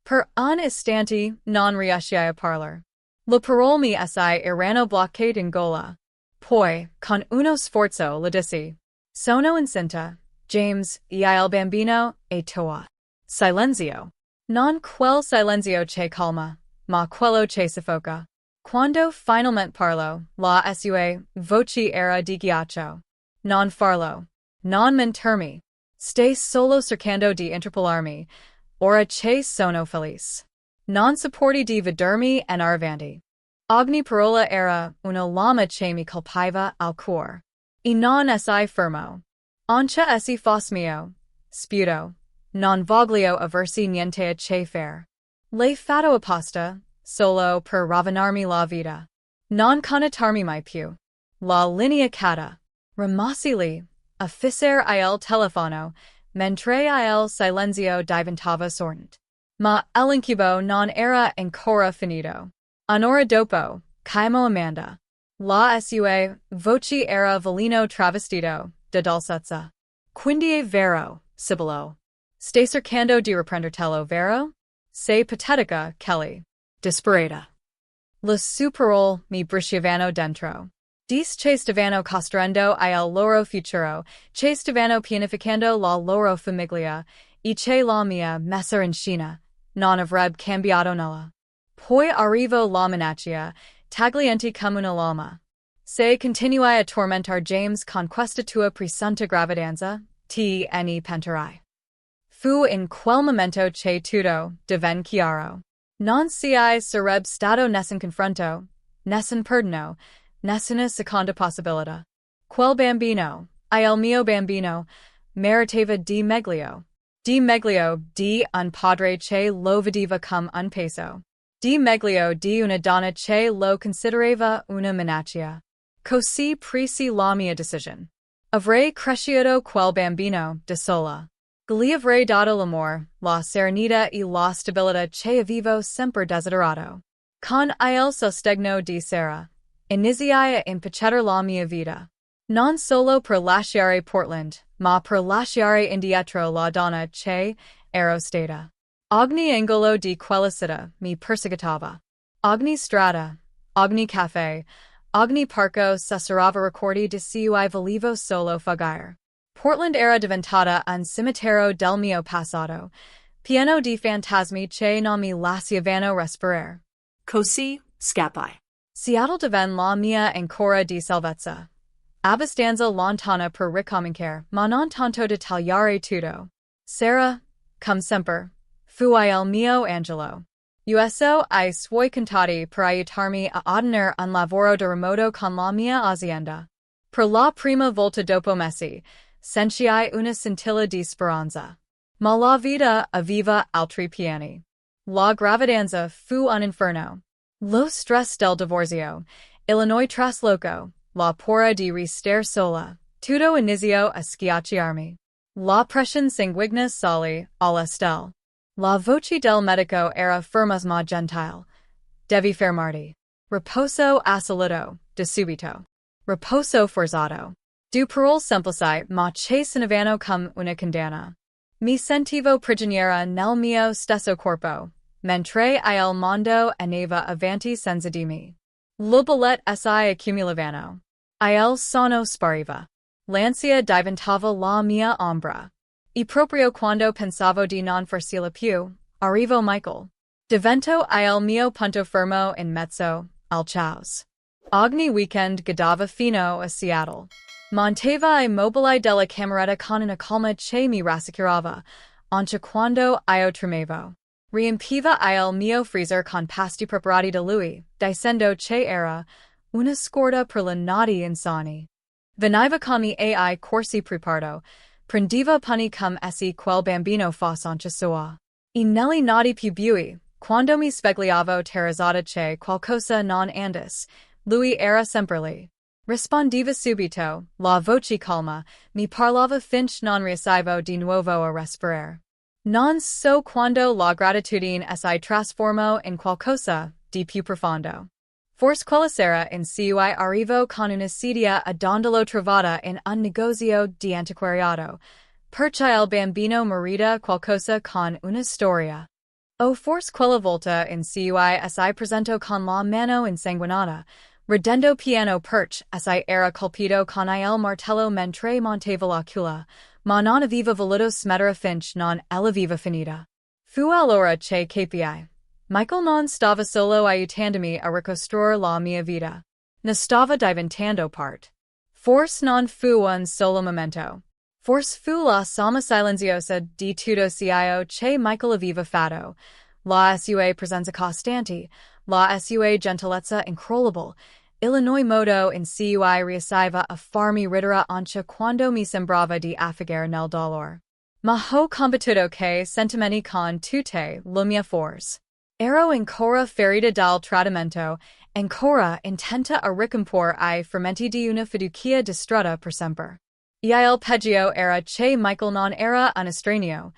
Per un istante non riuscii a parlare. Le parole mi erano bloccate in gola. Poi, con uno sforzo, le dissi. Sono incinta, James, e il bambino è tuo. Silenzio. Non quel silenzio che calma, ma quello che soffoca. Quando finalmente parlo, la sua voce era di ghiaccio. Non farlo. Non mentirmi. Stai solo cercando di interpellarmi. Ora che sono felice. Non sopporti di vedermi andare avanti. Ogni parola era una lama che mi colpiva al cuore. E non sei fermo. Anche se fosse mio. Sputo. Non voglio aversi niente a che fare. L'hai fatto apposta, solo per rovinarmi la vita. Non connettermi mai più. La linea cata. Rimasi lì, a fissare il telefono, mentre il silenzio diventava sorrento. Ma l'incubo non era ancora finito. Un'ora dopo, chiamo Amanda. La sua voce era veleno travestito, da dolcezza. Quindi è vero, Sibilo. Stai cercando di riprendertelo, vero? Sei patetica, Kelly. Disperata. Le sue parole mi bruciavano dentro. Dis che stavano costruendo il loro futuro, che stavano pianificando la loro famiglia, e che la mia messa in scena non avrebbe cambiato nulla. Poi arrivo la minaccia, taglienti come una lama. Se continuai a tormentar James con questa tua presunta gravidanza, te ne pentirai. Fu in quel momento che tutto divenne chiaro. Non sarebbe stato nessun confronto, nessun perdono, nessuna seconda possibilità. Quel bambino, il mio bambino, meritava di meglio. Di meglio di un padre che lo vedeva come un peso. Di meglio di una donna che lo considerava una minaccia. Così presi la mia decisione. Avrei cresciuto quel bambino da sola. Gli avrei dato l'amore, la serenità e la stabilità che avevo sempre desiderato. Con il sostegno di Sarah, iniziai a impacciare la mia vita. Non solo per lasciare Portland, ma per lasciare indietro la donna che ero stata. Ogni angolo di quella città mi perseguitava. Ogni strada, ogni caffè, ogni parco sussurrava ricordi di cui volevo solo fuggire. Portland era diventata un cimitero del mio passato, pieno di fantasmi che non mi lasciavano respirare. Così, scappai. Seattle divenne la mia ancora di salvezza. Abbastanza lontana per ricominciare, ma non tanto da tagliare tutto. Sarah, come sempre, fu il mio angelo. Uso I suoi contatti per aiutarmi a ottenere un lavoro da remoto con la mia azienda. Per la prima volta dopo mesi, sentii una scintilla di speranza. Ma la vita aveva altri piani. La gravidanza fu un inferno. Lo stress del divorzio, Illinois trasloco, la pora di restare sola, tutto inizio a schiacciarmi. La pressione sanguigna sali, alla stel. La voce del medico era fermasma gentile. Devi fermarti. Riposo assoluto, de subito. Riposo forzato. Du parole semplici ma che sinavano come una condanna. Mi sentivo prigioniera nel mio stesso corpo, mentre il mondo andava avanti senza di me. Le bollette si accumulavano. Il sonno spariva. L'ansia diventava la mia ombra. E proprio quando pensavo di non farcela più, arrivo Michael. Divento il mio punto fermo in mezzo al caos. Ogni weekend guidava fino a Seattle. Montava immobile della cameretta con una calma che mi rassicurava, anche quando io tremevo. Riempiva il mio freezer con pasti preparati da lui, dicendo che era una scorta per la nati insani. Veniva con me ai corsi preparto, prendeva punni come essi quel bambino fosse anche sua. E negli nati più bui, quando mi svegliavo terrorizzata che qualcosa non andasse, lui era sempre lì. Rispondiva subito, la voce calma, mi parlava finché non riuscivo di nuovo a respirare. Non so quando la gratitudine si trasformò in qualcosa di più profondo. Forse quella sera in cui arrivo con una sedia a dondolo trovata in un negozio di antiquariato, perché il bambino merita qualcosa con una storia. O forse quella volta in cui si presento con la mano insanguinata, ridendo piano perché si era colpito con il martello mentre montava la culla, ma non aveva voluto smettere finché non l'aveva finita. Fu allora che capi. Michael non stava solo aiutandomi a ricostruire la mia vita. Ne stava diventando parte. Forse non fu un solo momento. Forse fu la somma silenziosa di tutto ciò che Michael aveva fatto. La sua presenza costante, la sua gentilezza incrollabile, il modo in cui riusciva a farmi ridere anche quando mi sembrava di affogare nel dolore. Ma ho combattuto che sentimenti con tutte le mie forze. Ero ancora ferita dal tradimento, ancora intenta a ricomporre I fermenti di una fiducia distrutta per sempre. Il peggio era che Michael non era un estraneo,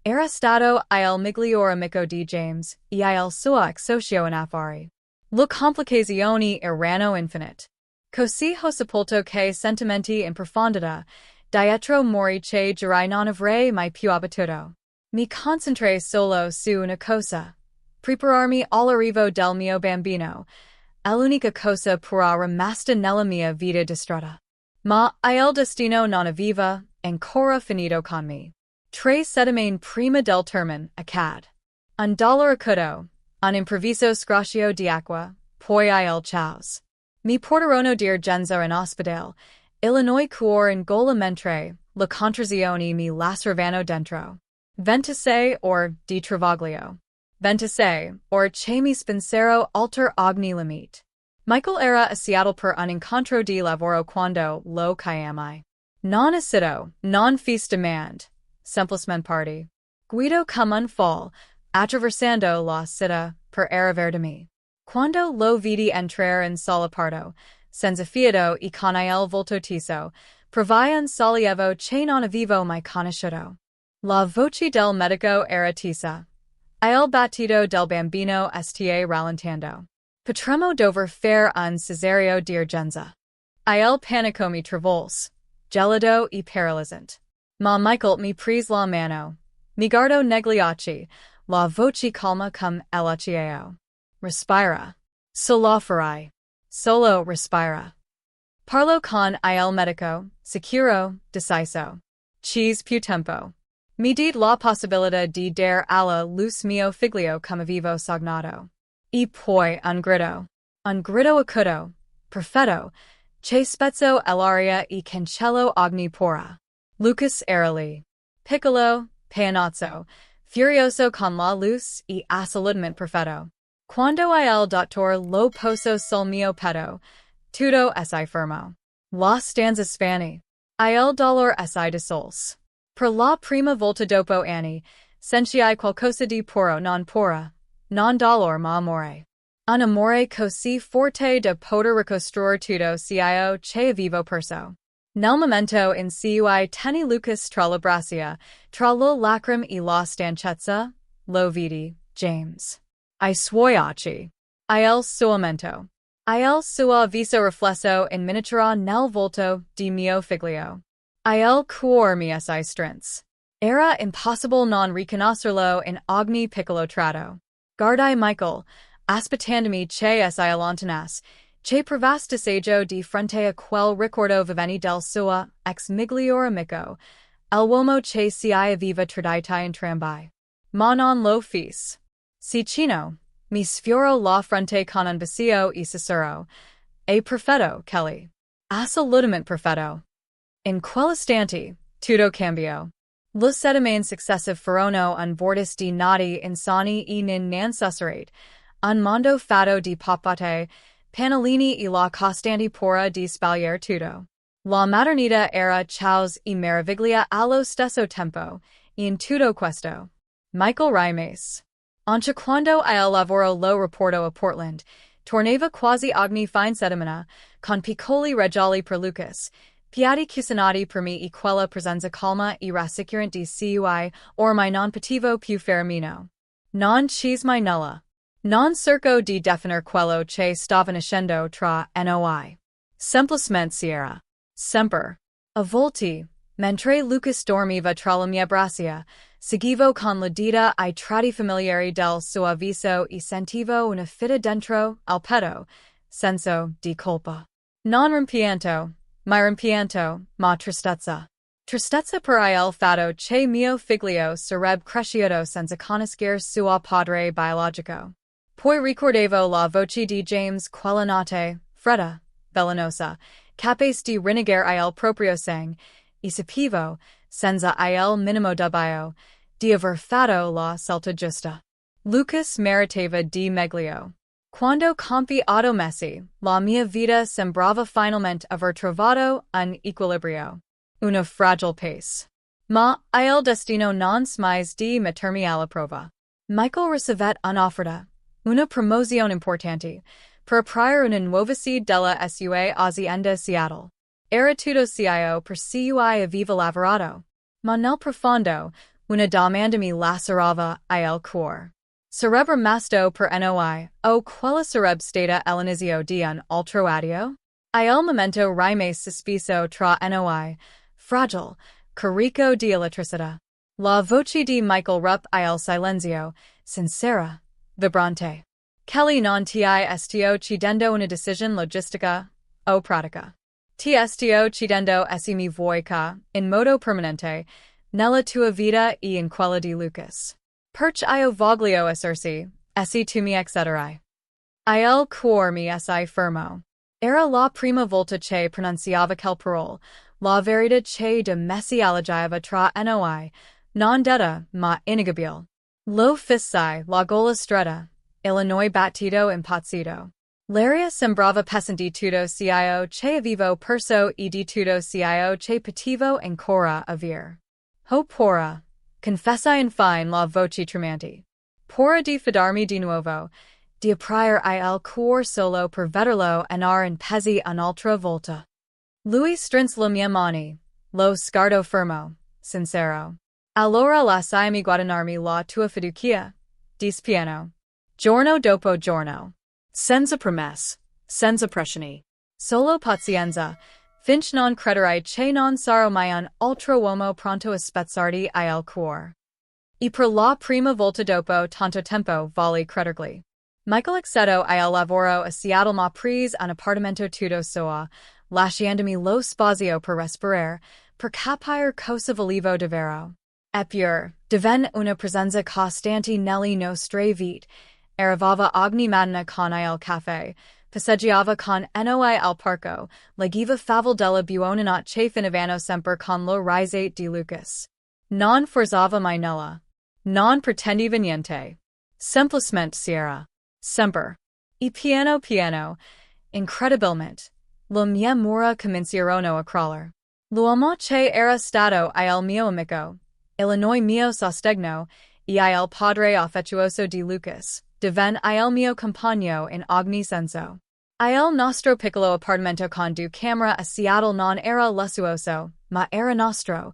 era stato il miglior amico di James, e il suo ex socio in affari. Le complicazioni erano infinite. Così ho sepolto che sentimenti in profondità, dietro mori che giurai non avrei mai più abbattuto. Mi concentrai solo su una cosa. Prepararmi all'arrivo del mio bambino, l'unica cosa pura rimasta nella mia vita distrutta. Ma il destino non aveva ancora finito con me. 3 settimane prima del termine accade. Un dolore acuto, un improvviso scroscio di acqua, poi il caos. Mi portarono d'urgenza in ospedale, Illinois cuore in gola mentre le contrazioni mi laceravano dentro. 26 or di travaglio. 26 or che mi spinsero oltre ogni limite. Michael era a Seattle per un incontro di lavoro quando lo chiamai. Non assido, non fis demand. Semplicemente party. Guido come un fall, attraversando la città, per arrivare da me. Quando lo vidi entrare in sala parto, senza fiato e con il volto teso, provai un sollievo che non avevo mai conosciuto. La voce del medico era tesa. Il battito del bambino sta rallentando. Potremmo dover fare un cesareo d'urgenza. Il panico mi travolse, gelido e paralizzante. Ma Michael mi prese la mano. Mi guardò negli occhi, la voce calma come l'acciaio. Respira. Solo farai. Solo respira. Parlo con il medico, sicuro, deciso. Cheese più tempo. Mi did la possibilità di dare alla luz mio figlio come avevo sognato. E poi un grido acuto, perfetto, che spezzo l'aria e cancello ogni pora. Lucas era lì. Piccolo, peonazzo, furioso con la luz e assolutamente perfetto. Quando il dottore lo poso sul mio petto, tutto si fermo. La stanza svanì. Il dolore si dissolse. Per la prima volta dopo anni, sentii qualcosa di puro non dolore ma amore. Un amore così forte da poter ricostruire tutto cio che avevo perso. Nel momento in cui teni Lucas tra le braccia, tra lo lacrime e la stanchezza, lo vidi, James. I suoi occhi. Il suo mento. Il suo viso riflesso in miniatura nel volto di mio figlio. Il cuor mi si strinse. Era impossibile non riconoscerlo in ogni piccolo tratto. Guardai Michael, aspettandomi che si allontanasse, che provasse disagio di fronte a quel ricordo vivente del suo ex miglior amico, el uomo che si aveva tradito entrambi. Ma non lo fece. Si chino, mi sfiorò la fronte con un bacio e sussurrò, è perfetto, Kelly. Assolutamente perfetto. In quell'istante, tutto cambiò. Le settimane successive furono un vortice di nati insonni e non susurrate, un mondo fatto di poppate, panellini e la costante paura di sbagliare tutto. La maternità era caos e meraviglia allo stesso tempo, e in tutto questo. Michael Rimes. Anche quando il lavoro lo rapporto a Portland, tornava quasi ogni fine settimana, con piccoli regali per Lucas, piatti cucinati per me e quella presenza calma e rassicurante di cui ormai non potevo più fare a meno. Non c'è mai nulla. Non cerco di definire quello che stava nascendo tra noi. Semplicemente si era. Sempre. A volte, mentre Lucas dormiva tra le mie braccia, seguivo con la dita I tratti familiari del suo viso e sentivo una fitta dentro al petto, senso di colpa. Non rimpianto, ma tristezza. Tristezza per il fatto che mio figlio sarebbe cresciuto senza conoscere suo padre biologico. Poi ricordavo la voce di James quella notte, fredda, velenosa, capace di rinnegare il proprio sang, e sapevo, senza il minimo dubbio, di aver fatto la scelta giusta. Lucas meritava di meglio. Quando compi automessi, la mia vita sembrava finalmente aver trovato un equilibrio. Una fragile pace. Ma il destino non smise di mettermi alla prova. Michael ricevette un'offerta, una promozione importante, per aprire una nuova sede della sua azienda Seattle. Era tutto cio per cui aveva lavorato. Ma nel profondo, una domanda mi lacerava il cuore. Sarebbe rimasto per noi, o quella sarebbe stata l'inizio di un altro addio? Il momento rimase sospeso tra noi, fragile, carico di elettricità. La voce di Michael ruppe il silenzio, sincera, vibrante. Kelly non ti sto chiedendo una decisione logistica, o pratica. Ti sto chiedendo se mi vuoi ca, in modo permanente, nella tua vita e in quella di Lucas. Perch io voglio esserci, se tu mi accederai. Il cuor mi si fermo. Era la prima volta che pronunciava quel parole, la verità che de messi allegiava tra noi, non detta, ma innegabile. Lo fissai, la gola stretta, Illinois battito impazzito. L'aria sembrava pesante tutto cio che avevo perso e di tutto cio che potevo ancora avere. Ho paura. Confessai infine la voce tremante. Paura di fidarmi di nuovo, di aprire il cuor solo per vederlo andare in pezzi un'altra volta. Lui strinse le mie mani, lo sguardo fermo, sincero. Allora lasciami guadagnarmi la tua fiducia, dispiano. Giorno dopo giorno. Senza promesse, senza pressioni. Solo pazienza. Finch non crederai che non sarò mai un altro uomo pronto a spezzarti il cuore. E per la prima volta dopo tanto tempo volley credergli. Michael accetto il lavoro a Seattle ma prise un appartamento tutto suo, lasciandomi lo spazio per respirare, per capire cosa volevo davvero. Eppure, divenne una presenza costante nelle nostre vite. Arrivava ogni mattina con il caffè, passeggiava con noi al parco, leggiva favole della buona notte finivano sempre con lo risate di Lucas. Non forzava mai nulla. Non pretendeva niente. Semplicemente c'era. Sempre. E piano piano, incredibilmente, le mie mura cominciarono a crollare. L'uomo che era stato il mio amico, Illinois mio sostegno, e il padre affettuoso di Lucas, diven il mio compagno in ogni senso. Il nostro piccolo appartamento con due camere a Seattle non era lussuoso, ma era nostro,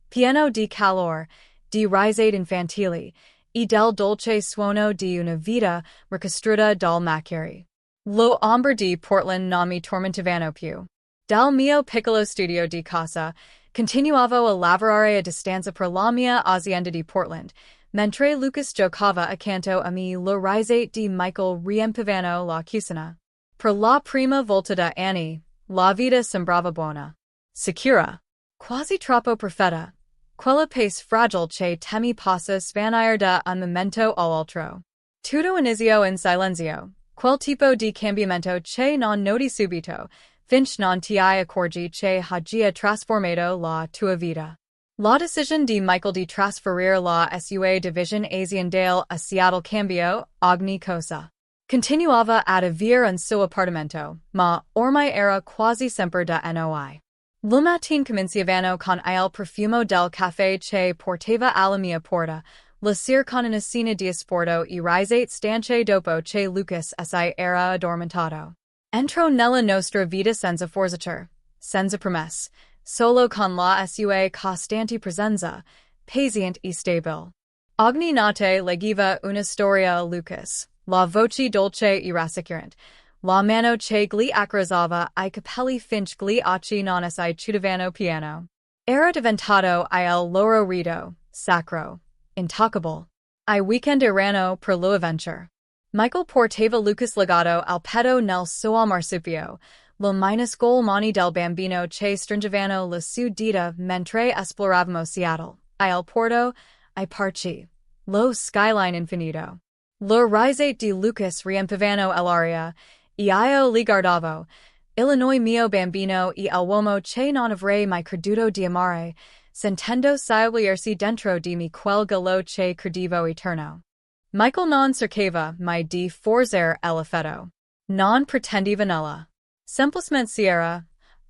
pieno di calore, di risate infantili, e del dolce suono di una vita ricostruita dal macchieri. Lo ombre di Portland non mi tormentavano più. Dal mio piccolo studio di casa, continuavo a lavorare a distanza per la mia azienda di Portland, mentre Lucas giocava accanto a me. Lo risate di Michael riempivano la cucina. Per la prima volta da anni, la vita sembrava buona. Sicura. Quasi troppo perfetta. Quella pace fragile che temi possa svanire da un momento all'altro. Tutto inizio in silenzio. Quel tipo di cambiamento che non noti subito, finché non ti accorgi che ha trasformato la tua vita. La decisione di Michael di trasferire la sua division aziendale a Seattle cambiò ogni cosa. Continuava ad avere un suo appartamento, ma ormai era quasi sempre da noi. Lo mattino cominciavano con il profumo del caffè che portava alla mia porta, la sera con una cena di asporto e risate stanche dopo che Lucas si era addormentato. Entrò nella nostra vita senza forzature, senza promesse, solo con la sua costante presenza, paziente e stabile. Ogni notte leggiva una storia a Lucas, la voce dolce e rassicurante, la mano che gli accarezzava I capelli finché gli occhi non si chiudevano piano. Era diventato il loro rito, sacro, intoccabile. I weekend erano per lo avventure. Michael portava Lucas legato al petto nel suo marsupio, lo minuscole mani del bambino che stringevano le sue dita mentre esploravamo Seattle, il porto, I parchi, lo skyline infinito. Lo risate di Lucas riempivano l'aria, e io li guardavo, Illinois mio bambino e l'uomo che non avrei mai creduto di amare, sentendo scioglimenti dentro di me quel gallo che credevo eterno. Michael non cercava mai di forzare l'effetto. Non pretendeva nulla. Semplicemente c'era,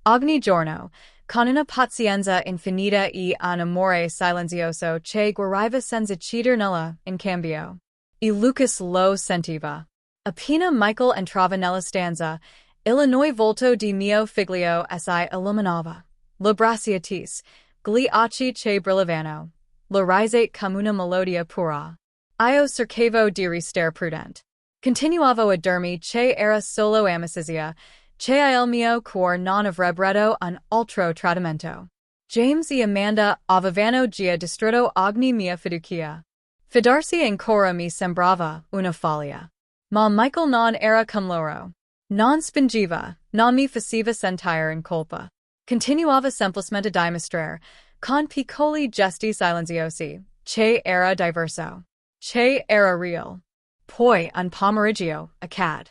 ogni giorno, con una pazienza infinita e un amore silenzioso che guariva senza chieder nulla in cambio. E Lucas lo sentiva. Appena Michael entrava nella stanza, Illinois volto di mio figlio si illuminava. Lo bracciatis, gli occhi che brillavano. Lo risate come una melodia pura. Io cercavo di restare prudente. Continuavo a dirmi che era solo amicizia, che il mio cuore non avrebbe un altro tradimento. James e Amanda avevano già distrutto ogni mia fiducia. Fidarsi ancora mi sembrava una follia. Ma Michael non era come loro. Non spingeva, non mi faceva sentire in colpa. Continuava semplicemente a dimostrare, con piccoli gesti silenziosi, che era diverso. Che era real. Poi un pomeriggio, accad.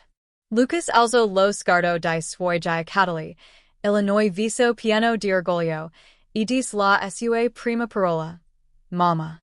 Lucas alzò lo sguardo dai suoi giocattoli, Illinois viso pieno di orgoglio, e disse la sua prima parola. Mamma.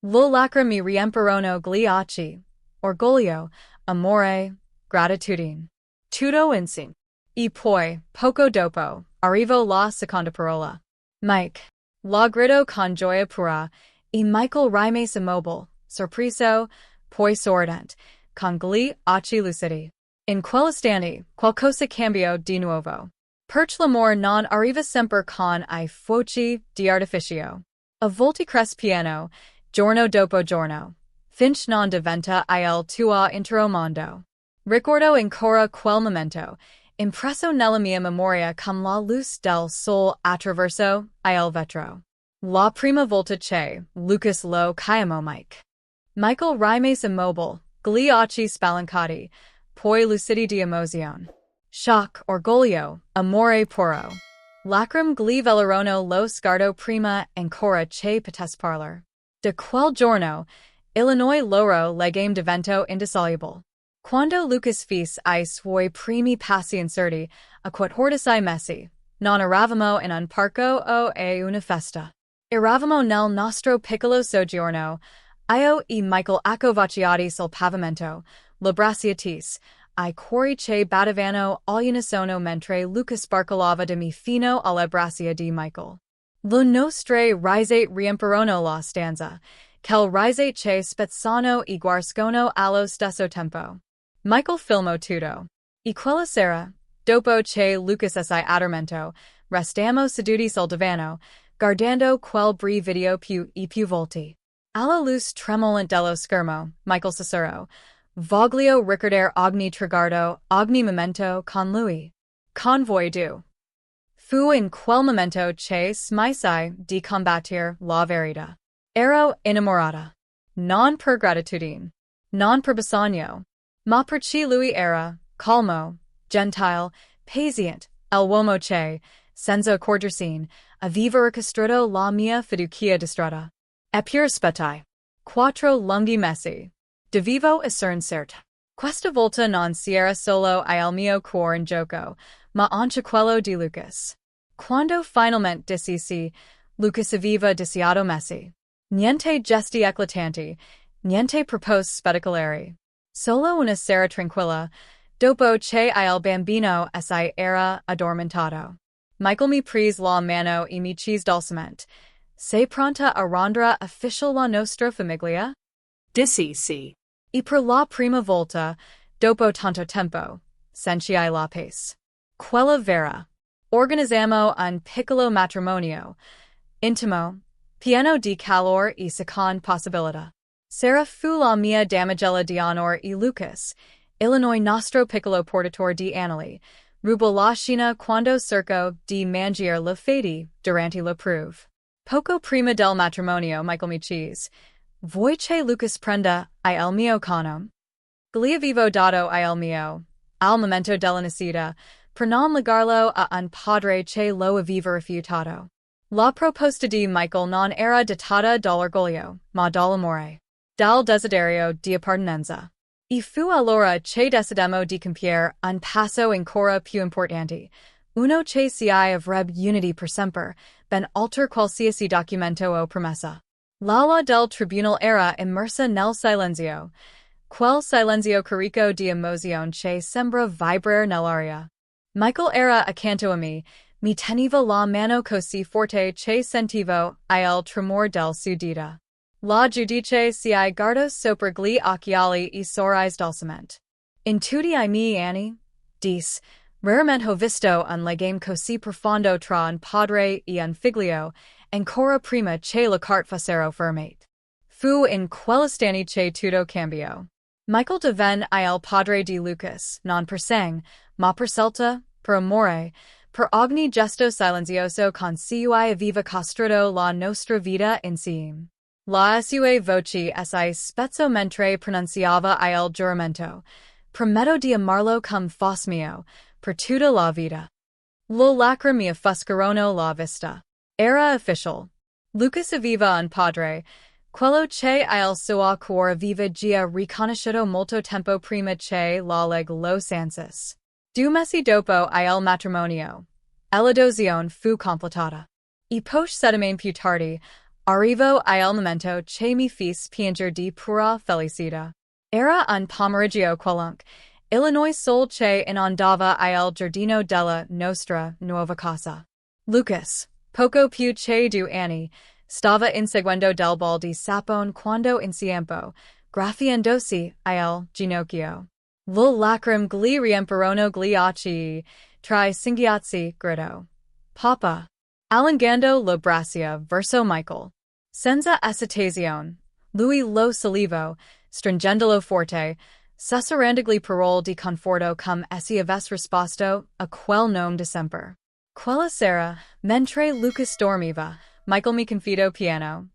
Lo lacrime riempirono gli occhi. Orgoglio, amore, gratitudine. Tutto insieme. E poi, poco dopo, arrivò la seconda parola. Mike. La gridò con gioia pura, e Michael rimase immobile, sorpreso, poi sorridente, con gli occhi lucidi. In quell'istante, qualcosa cambiò di nuovo. Perché l'amore non arriva sempre con I fuochi di artificio. A volte cresce piano, giorno dopo giorno, finché non diventa il tuo intero mondo. Ricordo ancora quel momento, impresso nella mia memoria come la luce del sol attraverso il vetro. La prima volta che Lucas lo chiamò Mike. Michael rimase immobile, gli occhi spalancati, poi lucidi di emozione. Shock, orgoglio, amore puro. Lacrime gli velarono lo sguardo prima ancora che potesse parlar. Da quel giorno, Illinois loro legame diventò indissoluble. Quando Lucas fece I suoi primi passi incerti, a 14 mesi, non eravamo in un parco o a una festa. Eravamo nel nostro piccolo soggiorno, io e Michael accovacciati sul pavimento, le bracciatis, I cuori che battevano all'unisono mentre Lucas sparcolava di me fino alle braccia di Michael. Le nostre risate riempirono la stanza, quel rise che spezzano I guariscono allo stesso tempo. Michael Filmo tutto. E quella sera, dopo che Lucas si addormento, restiamo seduti sul divano, guardando quel breve video più e più volte. Alla luce tremolante dello schermo, Michael Cicero. Voglio ricordare ogni traguardo, ogni momento con lui. Convoy du. Fu in quel momento che smisi di combattere la verità. Ero innamorata. Non per gratitudine. Non per bisogno. Ma perché lui era, calmo, gentile, paziente, l'uomo che, senza accorgersi, aveva ricostruito la mia fiducia distrutta. Eppure aspettai. 4 lunghi mesi. Dovevo essere certa. Questa volta non c'era solo il mio cuore in gioco, ma anche quello di Lucas. Quando finalmente dissi, Lucas aveva desiato Messi. Niente gesti eclatanti, niente proposte spettacolari. Solo una sera tranquilla, dopo che il bambino si era addormentato. Michael mi prese la mano e mi chiese dolcemente. Sei pronta a rendere ufficiale la nostra famiglia? Dissi sì. E per la prima volta, dopo tanto tempo, sentii la pace. Quella vera. Organizziamo un piccolo matrimonio. Intimo, pieno di calore e seconde possibilità. Sarà fu la mia damigella di onore e Lucas, Illinois nostro piccolo portatore di anelli, rubo la scena quando cerco di mangiare le fedi durante la prove. Poco prima del matrimonio Michael mi chiese, vuoi che Lucas prenda il mio cognome? Gli avevo dato il mio, al momento della nascita, per non legarlo a un padre che lo aveva rifiutato. La proposta di Michael non era dettata dall'orgoglio, ma dall'amore, dal desiderio di appartenenza. E fu allora che decidemmo di compiere un passo ancora più importante, uno che si avrebbe uniti per sempre, ben oltre qualsiasi documento o promessa. L'ala del tribunal era immersa nel silenzio, quel silenzio carico di emozione che sembra vibrare nell'aria. Michael era accanto a me, mi teneva la mano così forte che sentivo il tremor del suo dita. La giudice si guardò sopra gli occhiali e sorrise dolcemente. In tutti I miei anni, disse, raramente ho visto un legame così profondo tra un padre e un figlio, ancora prima che le carte fossero fermate. Fu in quell'istante che tutto cambiò. Michael divenne il padre di Lucas, non per sang, ma per scelta, per amore, per ogni gesto silenzioso con cui aveva costruito la nostra vita insieme. La sue voci si spezzò mentre pronunciava il giuramento. Prometto di amarlo come fosse mio, per tutta la vita. Le lacrime offuscarono la vista. Era official. Lucas aveva un padre, quello che il suo cuore aveva già riconosciuto molto tempo prima che la leg lo sensus. 2 mesi dopo il matrimonio, l'adozione fu completata. E poche settimane più tardi, arrivò il momento che mi fece piangere di pura felicità. Era un pomeriggio qualunque, Illinois sol che inondava il giardino della nostra nuova casa. Lucas, poco più che 2 anni, stava inseguendo del bal di sapone quando inciampo, graffiandosi il ginocchio. Le lacrime gli riempirono gli occhi, tra I singhiozzi gridò. Papa. Allungando le braccia verso Michael. Senza esitazione, lui lo sollevò, stringendolo forte, sussurrandogli parole di conforto come essi avesse risposto a quel nome di sempre. Quella sera, mentre Lucas dormiva, Michael mi confidò piano.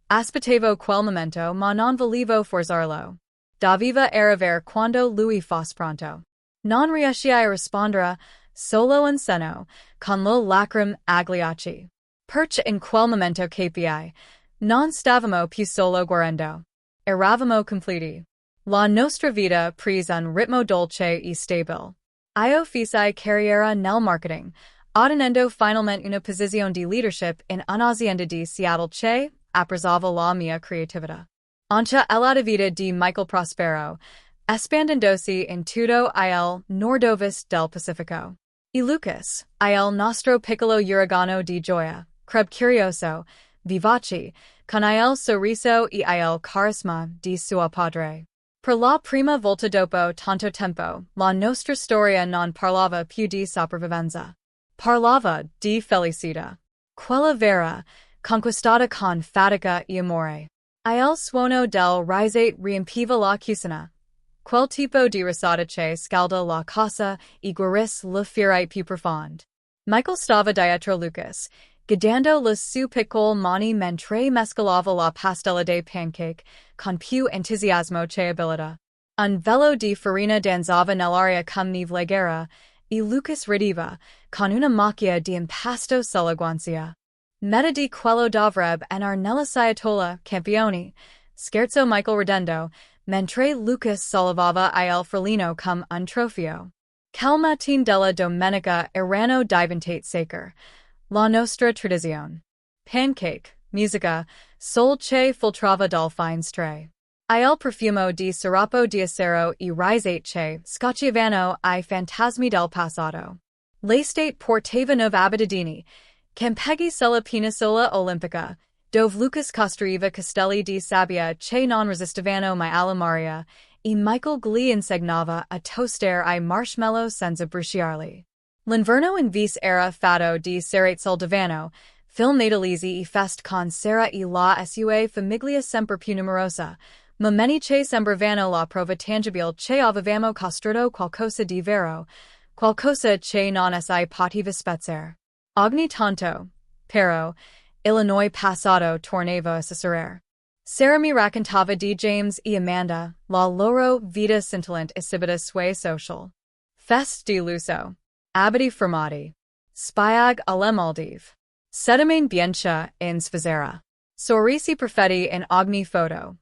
Aspettavo quel momento ma non volevo forzarlo. Doveva arrivare quando lui fosse pronto. Non riuscii a rispondere, solo in seno, con le lacrime agli occhi. Perché in quel momento capiai, non stavamo più solo guarendo. Eravamo completi. La nostra vita prese un ritmo dolce e stabile. Io feci carriera nel marketing, ottenendo finalmente una posizione di leadership in un'azienda di Seattle che apprezzava la mia creatività. Anche la vita di Michael prospero, espandendosi in tutto il nord-ovest del Pacifico. E Lucas, il nostro piccolo uragano di gioia, creb curioso, vivaci, con il sorriso e il carisma di suo padre. Per la prima volta dopo tanto tempo, la nostra storia non parlava più di sopravvivenza. Parlava di felicità. Quella vera, conquistata con fatica e amore. Il suono del risate riempiva la cucina. Quel tipo di risata che scalda la casa e guarisce le ferite più profonde. Michael stava dietro Lucas, guidando le sue piccole mani mentre mescolava la pastella dei pancake con più entusiasmo che abilità. Un velo di farina danzava nell'aria come neve leggera, e Lucas rideva, con una macchia di impasto sulla guancia. Metà di quello dovrebbe andare nella sciotola, campioni, scherzo Michael ridendo, mentre Lucas sollevava il frulino come un trofeo. Quel matin della domenica erano diventate sacre, la nostra tradizione. Pancake, musica, sol che filtrava dal finestre. Il profumo di siroppo di acero e risate che scocciavano I fantasmi del passato. L'estate portavano abitudini, campeggi sulla penisola olimpica, dove Lucas costruiva castelli di sabbia che non resistivano mai alla marea, e Michael gli insegnava a toastare I marshmallow senza bruciarli. L'inverno invece era fatto di serate sul divano, film natalizi e fest con Sera e la sua famiglia sempre più numerosa, ma many che sembravano la prova tangibile che avevamo costruito qualcosa di vero, qualcosa che non si poteva spezzare. Ogni tanto, però, il passato tornava a susurrare. Sera mi raccontava di James e Amanda, la loro vita scintillante esibita sui social. Fest di lusso. Abiti fermati. Spiag alle Maldive. Sedimane biencha in sfasera. Sorrisi perfetti in ogni foto.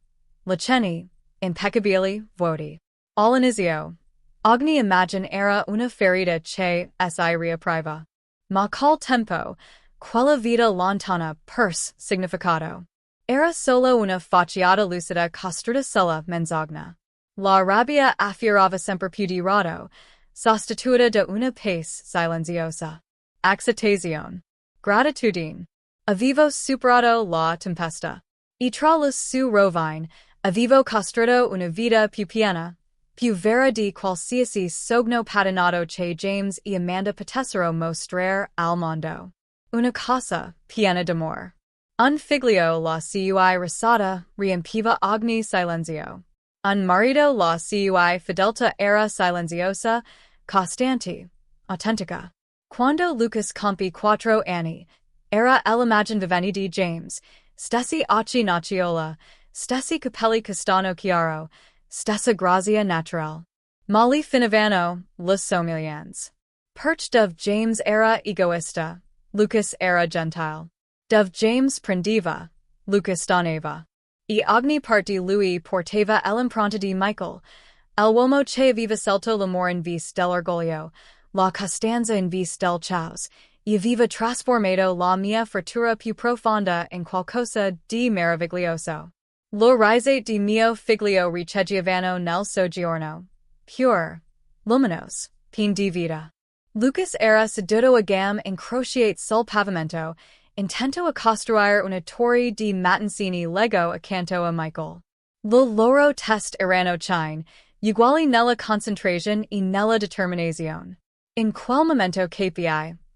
Liceni, impeccabili, vuoti. All'inizio. Ogni immagine era una ferita che si riapriva. Ma col tempo, quella vita lontana pers significato. Era solo una facciata lucida costruita sulla menzogna. La rabbia affiorava sempre più di rado, sostituita da una pace silenziosa. Accettazione. Gratitudine. Avevo superato la tempesta. E tra le sue rovine, avevo costruito una vita più piena, più vera di qualsiasi sogno patinato che James e Amanda potessero mostrare al mondo. Una casa piena d'amore. Un figlio la cui risata riempiva ogni silenzio. Un marito la cui fedeltà era silenziosa, costante, autentica. Quando Lucas compì 4 anni, era l'immagine vivente di James, stessi occhi nocciola, stessi capelli castano chiaro, stessa grazia naturale. Molly finivano, le somiglianze. Perch dove James era egoista, Lucas era gentile. Dove James prendeva, Lucas donava. E ogni parte lui portava l'impronta di Michael, l'uomo che aveva scelto l'amore in vece dell'orgoglio, la costanza in vece del caos, e aveva trasformato la mia frattura più profonda in qualcosa di meraviglioso. Lo risate di mio figlio ricevevano nel soggiorno. Pure. Luminos. Pin di vita. Lucas era seduto a gam incrociate sul pavimento, intento a costruire una torre di mattoncini Lego accanto a Michael. Le loro test erano chine, uguali nella concentrazione e nella determinazione. In quel momento capi,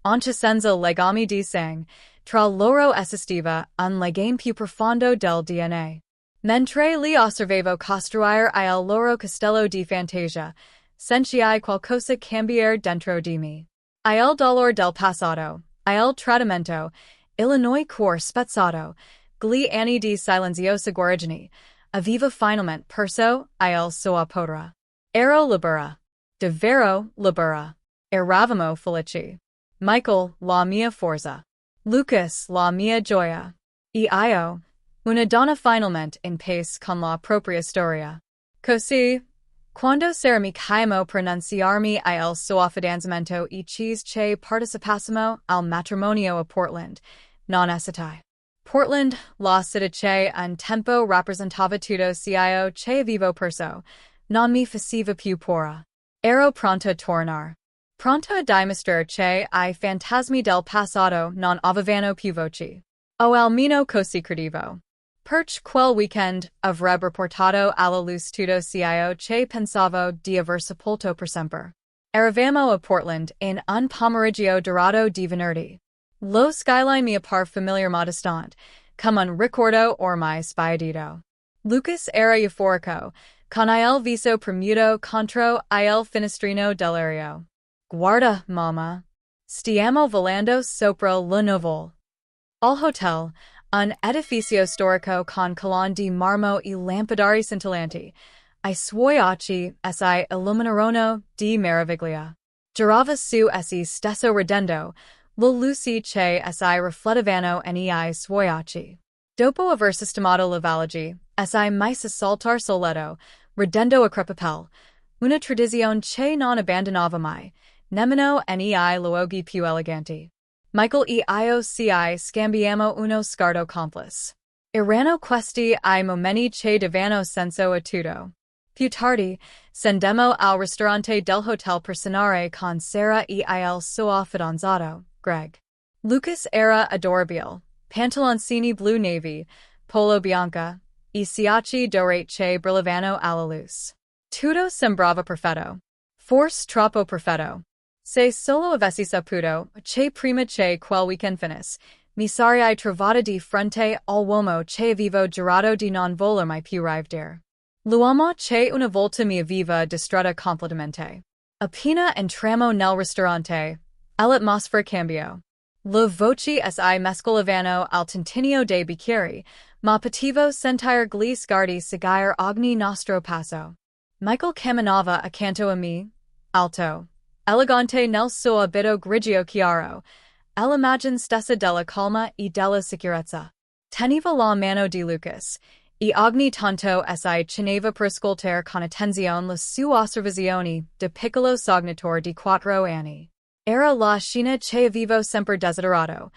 anche senza legami di sangue, tra loro esisteva un legame più profondo del DNA. Mentre li osservavo costruire il loro castello di fantasia, sentii qualcosa cambiare dentro di me. Il dolore del passato, il tradimento, il cuore spezzato, gli anni di silenziosa guarigione, aveva finalmente perso il suo potere. Ero libera. Davvero libera. Eravamo felici. Michael, la mia forza. Lucas, la mia gioia. E io, una donna finalmente in pace con la propria storia. Così, quando Sera mi chiamò pronunciarmi il suo fidanzamento e cheese che partecipassimo al matrimonio a Portland, non esitai. Portland, la città che un tempo rappresentava tutto ciò che avevo perso, non mi faceva più paura. Ero pronto a tornare. Pronto a dimostrare che I fantasmi del passato non avevano più voci. O almeno così credevo. Perch quel weekend avrebbe reportato alla luce tutto ciò che pensavo di aver sepolto per sempre. Eravamo a Portland in un pomeriggio dorato di venerdì. Lo skyline mi appar familiar ma distante, come un ricordo ormai sbiadito. Lucas era euforico, con il viso premuto contro il finestrino dell'aereo. Guarda, mamma. Stiamo volando sopra le nuvole. Al hotel, un edificio storico con colonne di marmo e lampadari scintillanti. I suoi occhi si illuminarono di meraviglia. Girava su essi stesso ridendo, le luci che si riflettevano nei suoi occhi. Dopo aver sistemato le valigie, si mise a saltar sul letto, ridendo a crepapelle, una tradizione che non abbandonava mai, nemmeno nei luoghi più eleganti. Michael e io ci scambiamo uno sguardo complice. Erano questi I momenti che davano senso a tutto. Più tardi, scendemmo al ristorante del hotel per cenare con Sarah e il suo fidanzato, Greg. Lucas era adorabile, pantaloncini blu navy, polo bianca, e occhi dorati che brillavano alla luce. Tutto sembrava perfetto. Forse troppo perfetto. Se solo avessi saputo, che prima che quel weekend finisse, mi sarei trovata di fronte all'uomo che avevo giurato di non voler mai più rivedere. L'uomo che una volta mi aveva distrutta completamente. Appena entrammo nel ristorante, l'atmosfera cambiò. Le voci si mescolavano al tintinnio dei bicchieri, ma potevo sentire gli sguardi seguire ogni nostro passo. Michael camminava accanto a me, alto, elegante nel suo abito grigio chiaro, l'immagine stessa della calma e della sicurezza. Teneva la mano di Lucas, e ogni tanto si chineva per ascoltare con attenzione le sue osservazioni da piccolo sognatore di 4 anni. Era la scena che avevo sempre desiderato,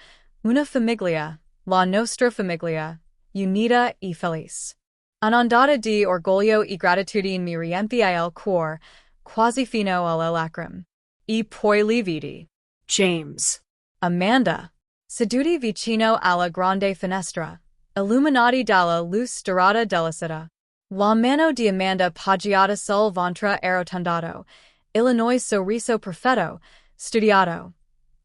una famiglia, la nostra famiglia, unita e felice. Un'ondata di orgoglio e gratitudine mi riempì il cuore, quasi fino alle lacrime. E poi li vidi. James. Amanda. Seduti vicino alla grande finestra, illuminati dalla luce dorata della sera. La mano di Amanda poggiata sul ventre arrotondato, il sorriso perfetto, studiato.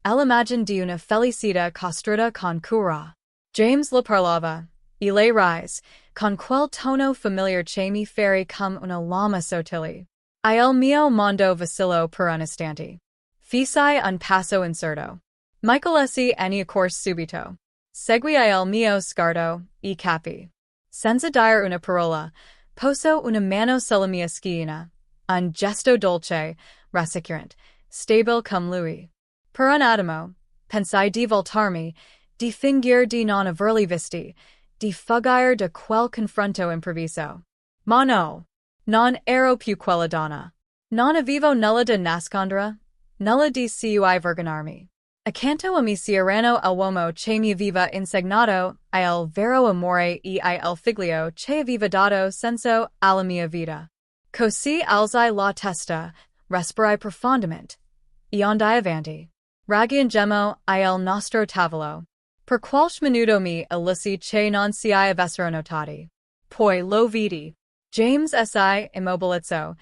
L'immagine di una felicità costruita con cura. James le parlava, e lei rise, con quel tono familiar che mi feri come una lama sottile. Il mio mondo vacillò per un istante. Feci un passo incerto. Michael essi ne accorse subito. Segui il mio sguardo, e capi. Senza dire una parola, poso una mano sulla mia schiena. Un gesto dolce, rassicurante, stabile come lui. Per un attimo, pensai di voltarmi, di fingere di non averli visti, di fuggire da quel confronto improvviso. Ma no, non ero più quella donna. Non avevo nulla da nascondere, nulla di cui vergognarmi. Accanto a me c'erano l'uomo che mi aveva insegnato il vero amore e il figlio che aveva dato senso alla mia vita. Così alzai la testa, respirai profondamente, e andai avanti. Raggiungemmo il nostro tavolo. Per qualche minuto mi illusi che non si avessero notati. Poi lo vidi. James si immobilizzò,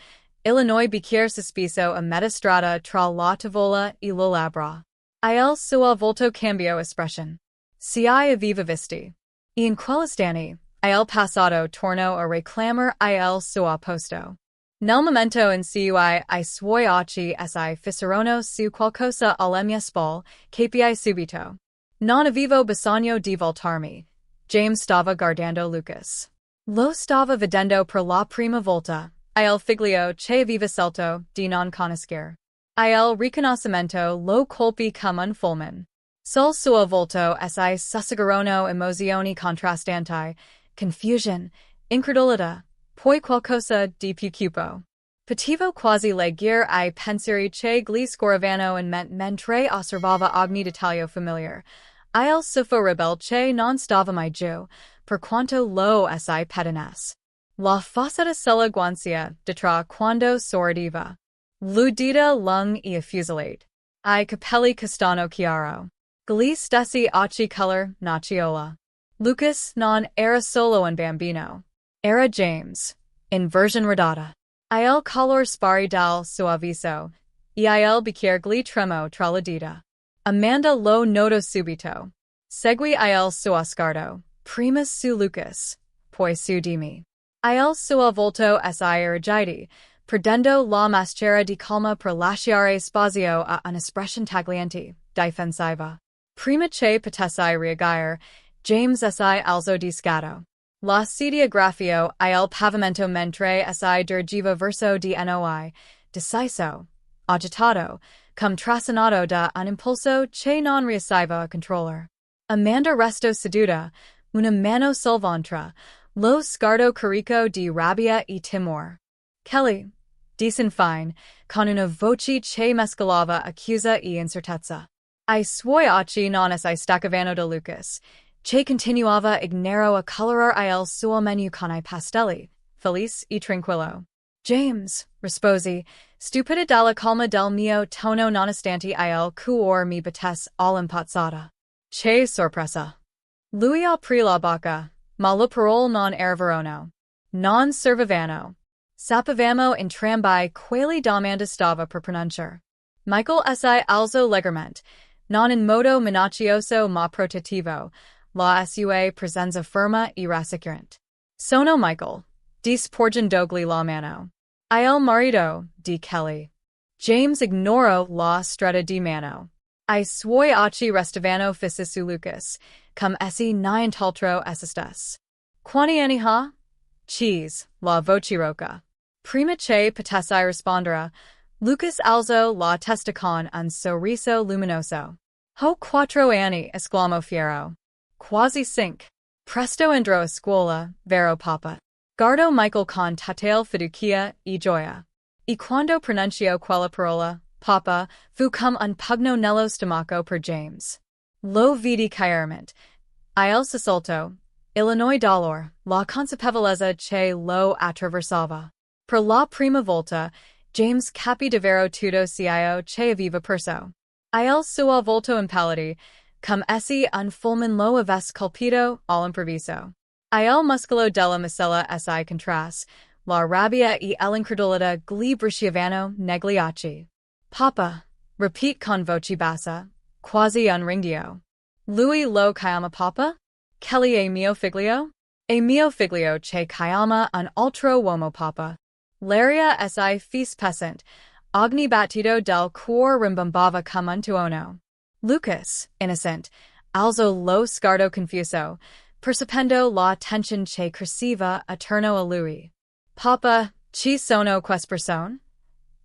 il bicchiere sospeso a metà strada tra la tavola e le labbra. Il suo volto cambiò espressione. Si aveva visti. E in quell'istante, il passato tornò a reclamare il suo posto. Nel momento in cui I suoi occhi si fissarono su qualcosa alle mie spalle, capi subito. Non avevo bisogno di voltarmi. James stava guardando Lucas. Lo stava vedendo per la prima volta, il figlio che aveva scelto di non conoscere. Il riconoscimento lo colpì come un fulmine. Sul suo volto si susseguirono emozioni contrastanti, confusion, incredulità, poi qualcosa di più cupo. Potevo quasi leggere I pensieri che gli scorrevano in mente mentre osservava ogni dettaglio familiar. Il soffo rebel che non stava mai giù, per quanto lo si pedanasse. La fossetta sulla guancia detrà quando sorrideva. L'udita lung e fusilate. I capelli castano chiaro. Gli stessi occhi color naciola. Lucas non era solo un bambino. Era James. In version ridotta. Il color spari dal suo viso. Il bicchiere gli tremo tra le dita. Amanda lo noto subito. Segui il suo sguardo. Prima su Lucas. Poi su di me. Il suo volto si rigidi, perdendo la maschera di calma per lasciare spazio a un'espressione tagliente, difensiva. Prima che potessi reagire, James si alzò di scatto. La sedia graffiò il pavimento mentre si dirigiva verso di noi, deciso, agitato, come trascinato da un impulso che non riusciva a controllare. Amanda restò seduta, una mano sul ventre, lo sguardo carico di rabbia e timore. Kelly, disinfine, con una voce che mescolava accusa e incertezza. I suoi occhi non si staccavano da Lucas, che continuava ignaro a colorar il suo menu con I pastelli, felice e tranquillo. James, risposi, stupida dalla calma del mio tono nonostante il cuore mi battesse all'impazzata. Che sorpresa. Lui aprì la bocca, ma le parole non arrivarono. Non servivano. Sapevamo entrambi quali domanda stava per pronunciare. Michael si alzò leggermente, non in modo minaccioso ma protettivo, la sua presenza ferma e rassicurante. Sono Michael, disporgendogli la mano. Il marito, di Kelly. James ignorò la stretta di mano. I suoi occhi restavano fissi su Lucas, come essi nient'altro esistesse. Quanti anni ha? Cheese, la voce roca. Prima che potessi rispondere, Lucas alzò la testa con un sorriso luminoso. Ho 4 anni, esclamò fiero. Quasi 5. Presto andrò a scuola, vero papa? Guardo Michael con totale fiducia e gioia. E quando pronuncio quella parola, papa, fu come un pugno nello stomaco per James. Lo vidi chiaramente. Il sussulto, il dolore, la consapevolezza che lo attraversava. Per la prima volta, James capì davvero tutto ciò che aveva perso. Il suo volto impallidì, come essi un fulmine lo avesse colpito all'improvviso. Il muscolo della miscela si contrasse, la rabbia e l'incredulità gli bruscivano negli occhi. Papa, repeat con voce bassa, quasi un ringhio. Lui lo chiama papa? Kelly è mio figlio? È mio figlio che chiama un altro uomo papa. L'aria si fece pesante, ogni battito del cuore rimbombava come un tuono. Lucas, innocent, alzò lo sguardo confuso, percependo la tensione che cresceva attorno a lui. Papa, ci sono queste persone?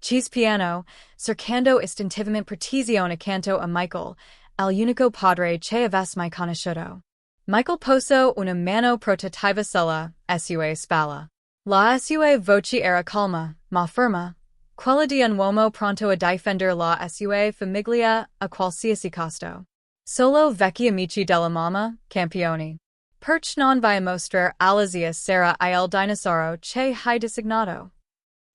Ci piano, cercando istintivamente protezione accanto a Michael, l'unico padre che avesse mai conosciuto. Michael posò una mano protettiva sulla sua spalla. La sua voce era calma, ma ferma, quella di un uomo pronto a difendere la sua famiglia a qualsiasi costo. Solo vecchi amici della mamma, campioni. Perch non vi mostrar alla zia Sara il dinosauro che hai designato.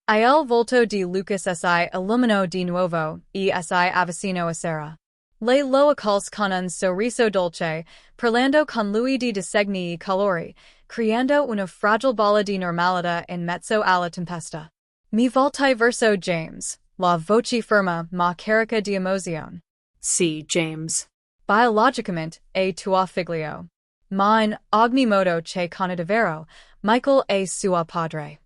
Il volto di Lucas si illuminò di nuovo e si avvicinò a Sara. Lei lo accolse con un sorriso dolce, parlando con lui di disegni e colori, creando una fragile bolla di normalità in mezzo alla tempesta. Mi voltai verso James, la voce ferma ma carica di emozione. Sì, James. Biologicamente è tuo figlio. Ma in ogni modo che con davvero, Michael è suo padre.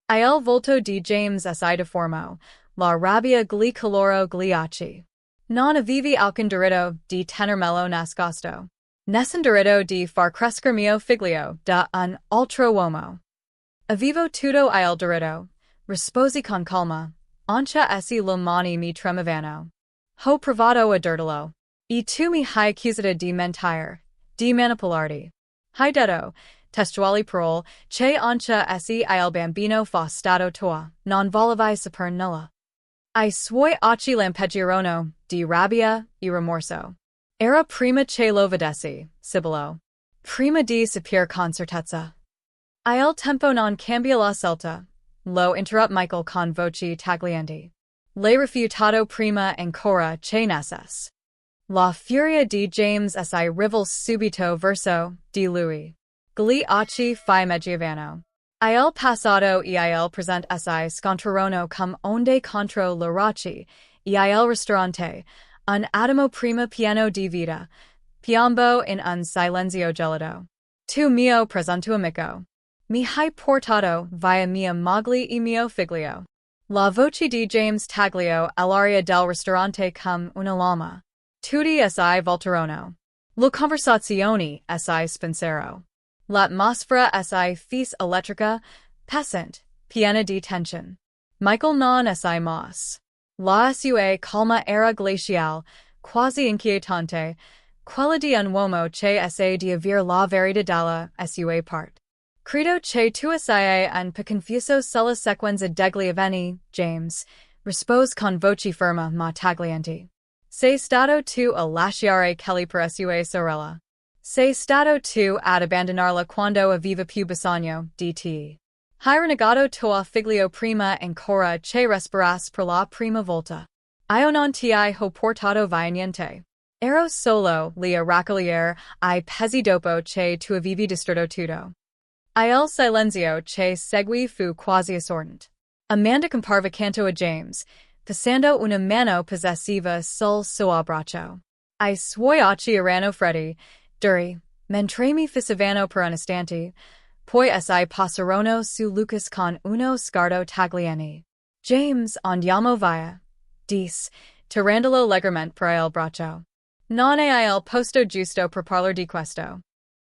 Il volto di James si deformò, la rabbia gli colorò gli occhi. Non avevi alcun diritto di tenermelo nascosto. Nessun diritto di far crescere mio figlio da un altro uomo. Avevo tutto il diritto, risposi con calma, anche essi le mani mi tremavano. Ho provato a dirtelo. E tu mi hai accusata di mentire, di manipolarti. Hai detto, testuali parole, che anche essi il bambino fa stato tuo, non volevi saper nulla. I suoi occhi lampeggiarono di rabbia e rimorso. Era prima che lo vedessi, Sibilo. Prima di sapere con certezza. Il tempo non cambia la scelta, lo interrupt Michael con voce taglienti. L'hai rifiutato prima ancora che nascesse. La furia di James si rivel subito verso di lui. Gli occhi fi meggiovano. Il passato il present si scontrarono come onde contro le rocce, il ristorante, un attimo prima pieno di vita, piombo in un silenzio gelido. Tu mio presunto amico. Mi hai portato via mia moglie e mio figlio. La voce di James taglio all'aria del ristorante come una lama. Tutti si volterono. La conversazione si spensero. L'atmosfera si fece elettrica, pesant, piena di tension. Michael non si mos. La sua calma era glacial, quasi inquietante, quella di un uomo che essa di aver la verità dalla sua parte. Credo che tu sia un po' confuso sulla sequenza degli eventi, James, rispose con voce ferma ma tagliente. Sei stato tu a lasciare Kelly per sua sorella. Sei stato tu ad abbandonarla quando aveva più bisogno di te. Hai renegato tuo figlio prima ancora che respirasse per la prima volta. Io non ti ho portato via niente. Ero solo lì a raccogliere I pezzi dopo che tu avevi distrutto tutto. Il silenzio che seguì fu quasi assordante. Amanda comparve canto a James, passando una mano possessiva sul suo braccio. I suoi occhi erano freddi, duri, mentre mi fissavano per un istante, poi si passarono su Lucas con uno sguardo tagliente. James, andiamo via, disse, tirandolo leggermente per il braccio. Non è il posto giusto per parlar di questo.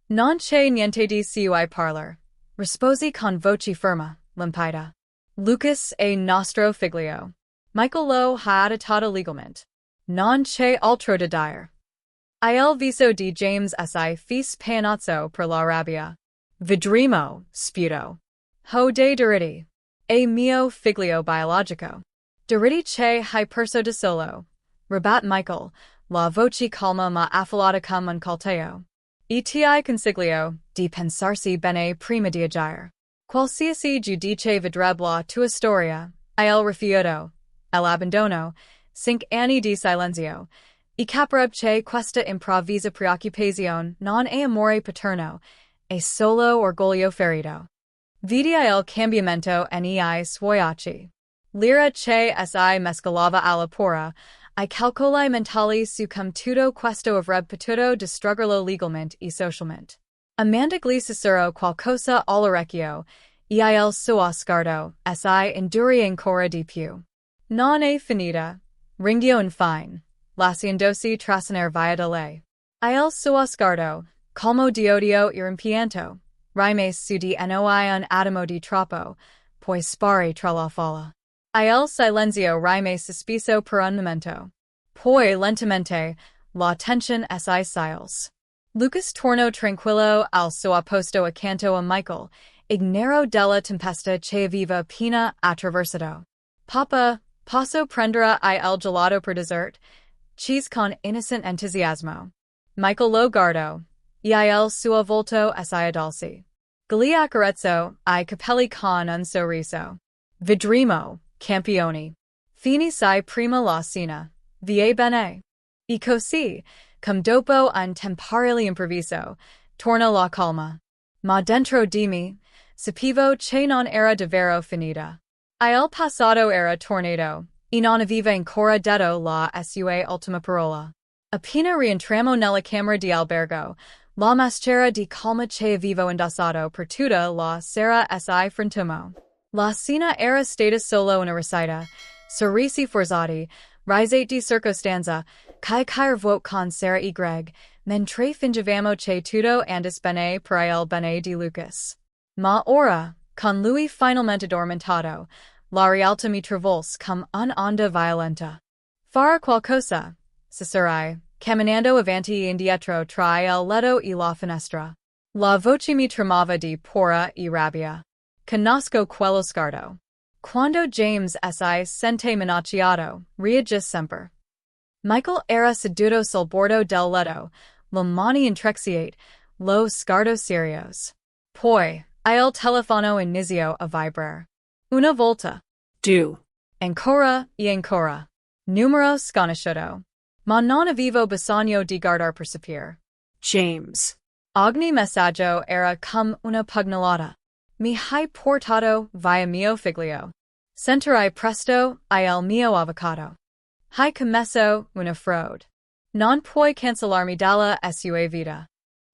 Non c'è niente di cui parlar, risposi con voce ferma, limpida. Lucas è nostro figlio. Michael lo ha adottato legalmente. Non c'è altro da dire. Il viso di James si fece paonazzo per la rabbia. Vedremo, sputo. Ho dei diritti. È mio figlio biologico. Diritti che hai perso da solo. Ribat Michael, la voce calma ma affilata come un coltello. E ti consiglio di pensarsi bene prima di agire. Qualsiasi giudice vedrebbe la tua storia, il rifiuto, l'abbandono, 5 anni di silenzio, e capirebbe che questa improvvisa preoccupazione non è amore paterno, è solo orgoglio ferito. Vidi il cambiamento nei suoi occhi. L'ira che si mescolava alla pora, I calcoli mentali su come tutto questo avrebbe potuto distruggerlo legalmente e socialmente. Amanda gli susurrò qualcosa all'orecchio, e il suo sguardo si indurì ancora di più. Non è finita, ringhio infine, lasciandosi trascinare via da lei. Il suo sguardo, calmo di odio e rimpianto, rimase su di noi un attimo di troppo, poi sparì tra la folla. Il silenzio rimase sospeso per un momento. Poi lentamente, la tension si sciolse. Lucas tornò tranquillo al suo posto accanto a Michael, ignaro della tempesta che aveva appena attraversato. Papa, posso prendere il gelato per dessert? Cheese con innocent entusiasmo. Michael lo guardò, e il suo volto si adolse. Gli accarezzo I capelli con un sorriso. Vedremo, campioni. Finisci prima la cena. Vie bene. E così, come dopo un temporale improviso, torna la calma. Ma dentro di me, sapevo che non era davvero finita. Il passato era tornato, e non aveva ancora detto la sua ultima parola. Appena rientriamo nella camera di albergo, la maschera di calma che avevo indossato per tutta la sera si frantumò. La cena era stata solo una recita, sorrisi forzati, risate di circostanza, kai vuot con Sarah e Greg, mentre fingevamo che tutto andasse bene per il bene di Lucas. Ma ora, con lui finalmente addormentato, la realtà mi travolse come un'onda violenta. Fare qualcosa, susurrai, camminando avanti e indietro tra il letto e la finestra. La voce mi tremava di paura e rabbia. Conosco quello sguardo. Quando James si sente minacciato, reagisce sempre. Michael era seduto sul bordo del letto, le mani intrecciate, lo sguardo serios. Poi, il telefono iniziò a vibrare. Una volta. Do. Ancora e ancora. Numero sconosciuto. Ma non avevo bisogno di guardar percepire. James. Ogni messaggio era come una pugnalata. Mi hai portato via mio figlio. Sentirai presto il mio avvocato. Hai commesso una fraude. Non puoi cancellarmi dalla sua vita.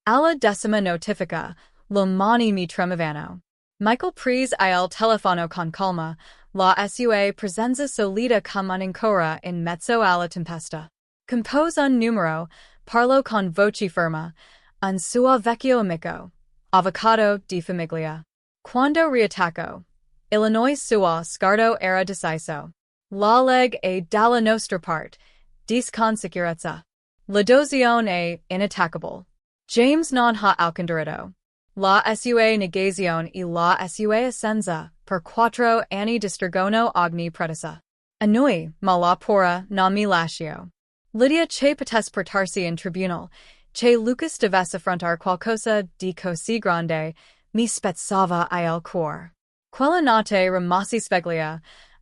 Alla decima notifica, le mani mi tremavano. Michael prese il telefono con calma, la sua presenza solida come un'ancora in mezzo alla tempesta. Compose un numero, parlo con voce ferma, un suo vecchio amico, avvocato di famiglia. Quando riattacco, Illinois suo sguardo era deciso. La leg è dalla nostra parte, dis con sicurezza. La dosione è inattaccable. James non ha alcandarito. La sua negazione e la sua assenza per 4 anni distruggono ogni pretesa. A noi, ma la pora non mi lascio. Lydia che potesse portarsi in tribunal, che Lucas dovesse affrontare qualcosa di così grande, mi spezzava il cuore. Quella notte rimasi sveglia,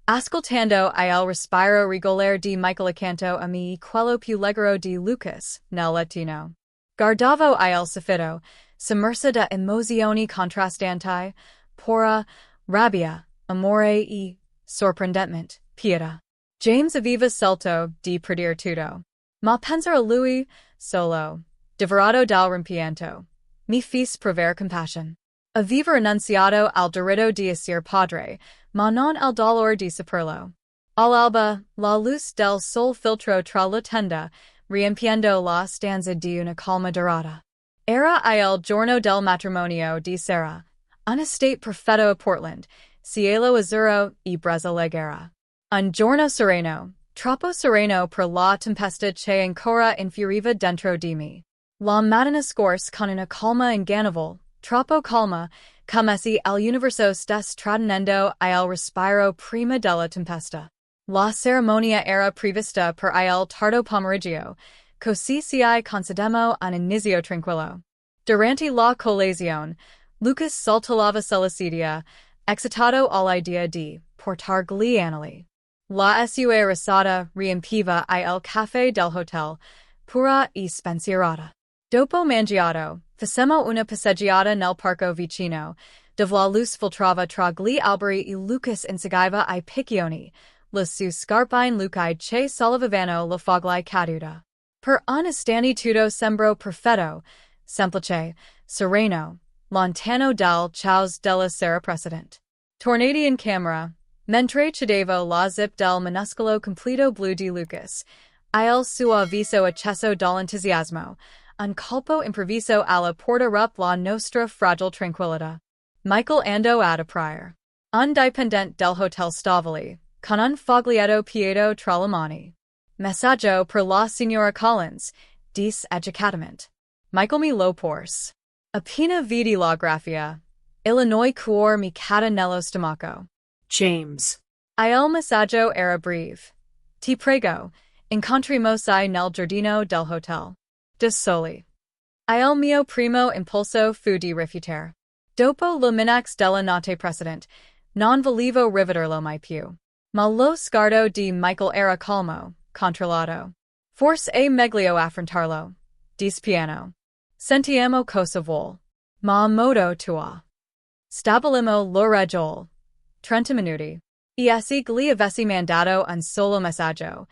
ascoltando il respiro regolare di Michael accanto a me quello più leggero di Lucas, nel lettino. Guardavo il soffitto, sommersa da emozioni contrastanti, pora, rabbia, amore e, sorprendentemente, pietà. James aveva scelto di perdere tutto. Ma pensare a lui, solo, divorato dal rimpianto, mi fece provare compassion. Aveva rinunciato al diritto di essere padre, ma non al dolore di saperlo. All'alba, la luce del sol filtrò tra la tenda, riempiendo la stanza di una calma dorata. Era il giorno del matrimonio di Sarah, un estate perfetto a Portland, cielo azzurro e brezza leggera. Un giorno sereno, troppo sereno per la tempesta che ancora infioriva dentro di me. La mattina scorsa con una calma ingannevole, troppo calma, come se l'universo stesse trattenendo il respiro prima della tempesta. La cerimonia era prevista per il tardo pomeriggio, così ci concedemmo un inizio tranquillo. Durante la colazione, Lucas saltellava sulla sedia, excitato all'idea di portar gli anelli. La sua risata riempiva il caffè del hotel, pura e spensierata. Dopo mangiato, facemmo una passeggiata nel parco vicino, dove la luce filtrava tra gli alberi e Lucas inseguiva I piccioni, le sue scarpine lucide che sollevavano la foglia caduta. Per un istante tutto sembrò perfetto, semplice, sereno, lontano dal caos della sera precedente. Tornati in camera, mentre cedevo la zip del minuscolo completo blu di Lucas, il suo viso acceso dall'entusiasmo, un colpo improvviso alla porta rup la nostra fragile tranquillità. Michael andò ad aprire. Un dipendente del hotel stava lì, con un foglietto pietto tra le mani. Messaggio per la signora Collins, dis educatamente. Michael mi lo porse. Appena vidi la grafia, Illinois cuor mi cade nello stomaco. James. Il messaggio era breve. Ti prego, incontrimosi nel giardino del hotel. Da soli. Il mio primo impulso fu di rifiutare. Dopo le minax della notte precedente, non volevo rivederlo mai più. Ma lo sguardo di Michael era calmo, controllato. Forse è meglio affrontarlo. Dispiano. Sentiamo cosa vuol. Ma a modo tuo. Stabilimo l'ora Joel. 30 minuti. E se gli avessi mandato un solo messaggio,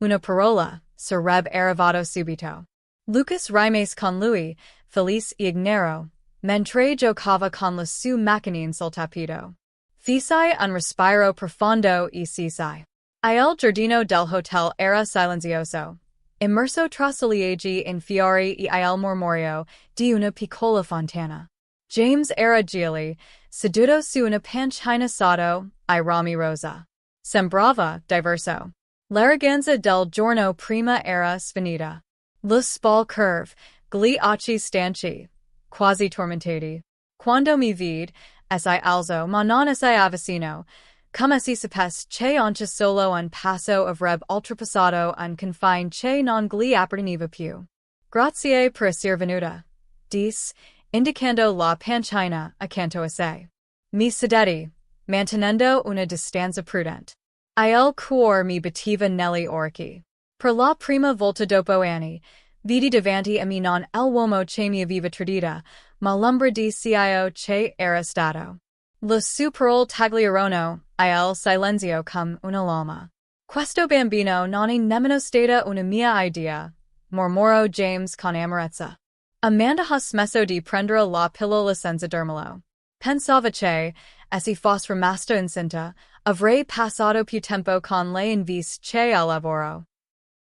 una parola, sarebbe arrivato subito. Lucas rimase con lui, felice e ignaro, mentre giocava con le sue macchine sul tappeto. Feci un respiro profondo e cesai. Il giardino del hotel era silenzioso, immerso tra ciliegi in fiori e il mormorio di una piccola fontana. James era gili, seduto su una pancina sotto I rami rosa. Sembrava diverso. L'eleganza del giorno prima era sfinita. Lo spall curve, gli occhi stanchi, quasi tormentati. Quando mi vide, si alzo ma non si avvicino, come si sapesse che anche solo un passo avrebbe oltrepassato un confine che non gli apparteneva più. Grazie per essere venuta, dis, indicando la pancina accanto a sé. Mi sedetti, mantenendo una distanza prudente. Il cuore mi batteva negli orecchi. Per la prima volta dopo anni, vidi davanti a me non l'uomo che mi aveva tradita, ma l'ombra di cio che era stato. Lo superò tagliarono, il silenzio come una lama. Questo bambino non è nemmeno stata una mia idea, mormorò James con amarezza. Amanda ha smesso di prendere la pillola senza dirmelo. Pensava che, se fosse rimasta incinta, avrei passato più tempo con lei in vista che al lavoro.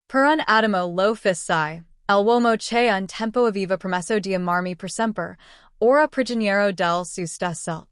Per un attimo lo fissai, l'uomo che un tempo aveva promesso di amarmi per sempre, ora prigioniero del suo stesso.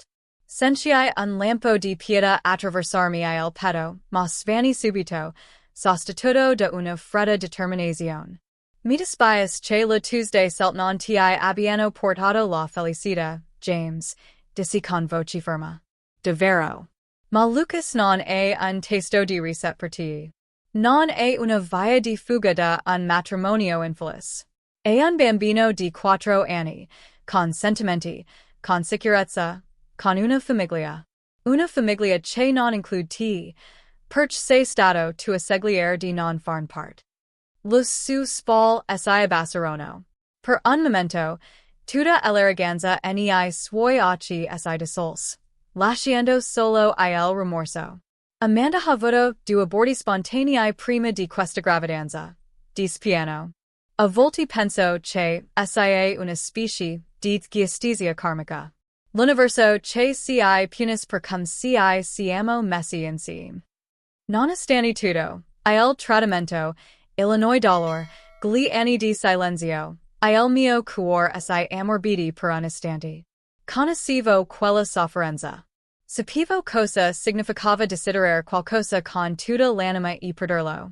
Sentii un lampo di pietà attraversarmi il petto, ma svani subito, sostituto da una fredda determinazione. Mi dispiace che la Tuesday selt non ti abbiano portato la felicità, James, dissi con voce ferma. Davvero. Ma Lucas non è un testo di reset per te. Non è una via di fuga da un matrimonio infelice. È un bambino di 4 anni, con sentimenti, con sicurezza, con una famiglia. Una famiglia che non include te, perché sei stato tu a scegliere di non farne parte. Lo su spal si abbassarono. Per un momento, tutta l'eleganza nei suoi occhi si dissolse, lasciando solo il rimorso. Amanda ha avuto 2 aborti spontanei prima di questa gravidanza, disse piano. A volte penso che sia una specie di giustizia karmica. L'universo che si punisce per come siamo messi insieme. Nonostante tutto, il tradimento, il dolore, gli anni di silenzio, il mio cuore si ammorbidì per un istante. Conoscevo quella sofferenza. Sapevo cosa significava desiderare qualcosa con tutta l'anima e perderlo.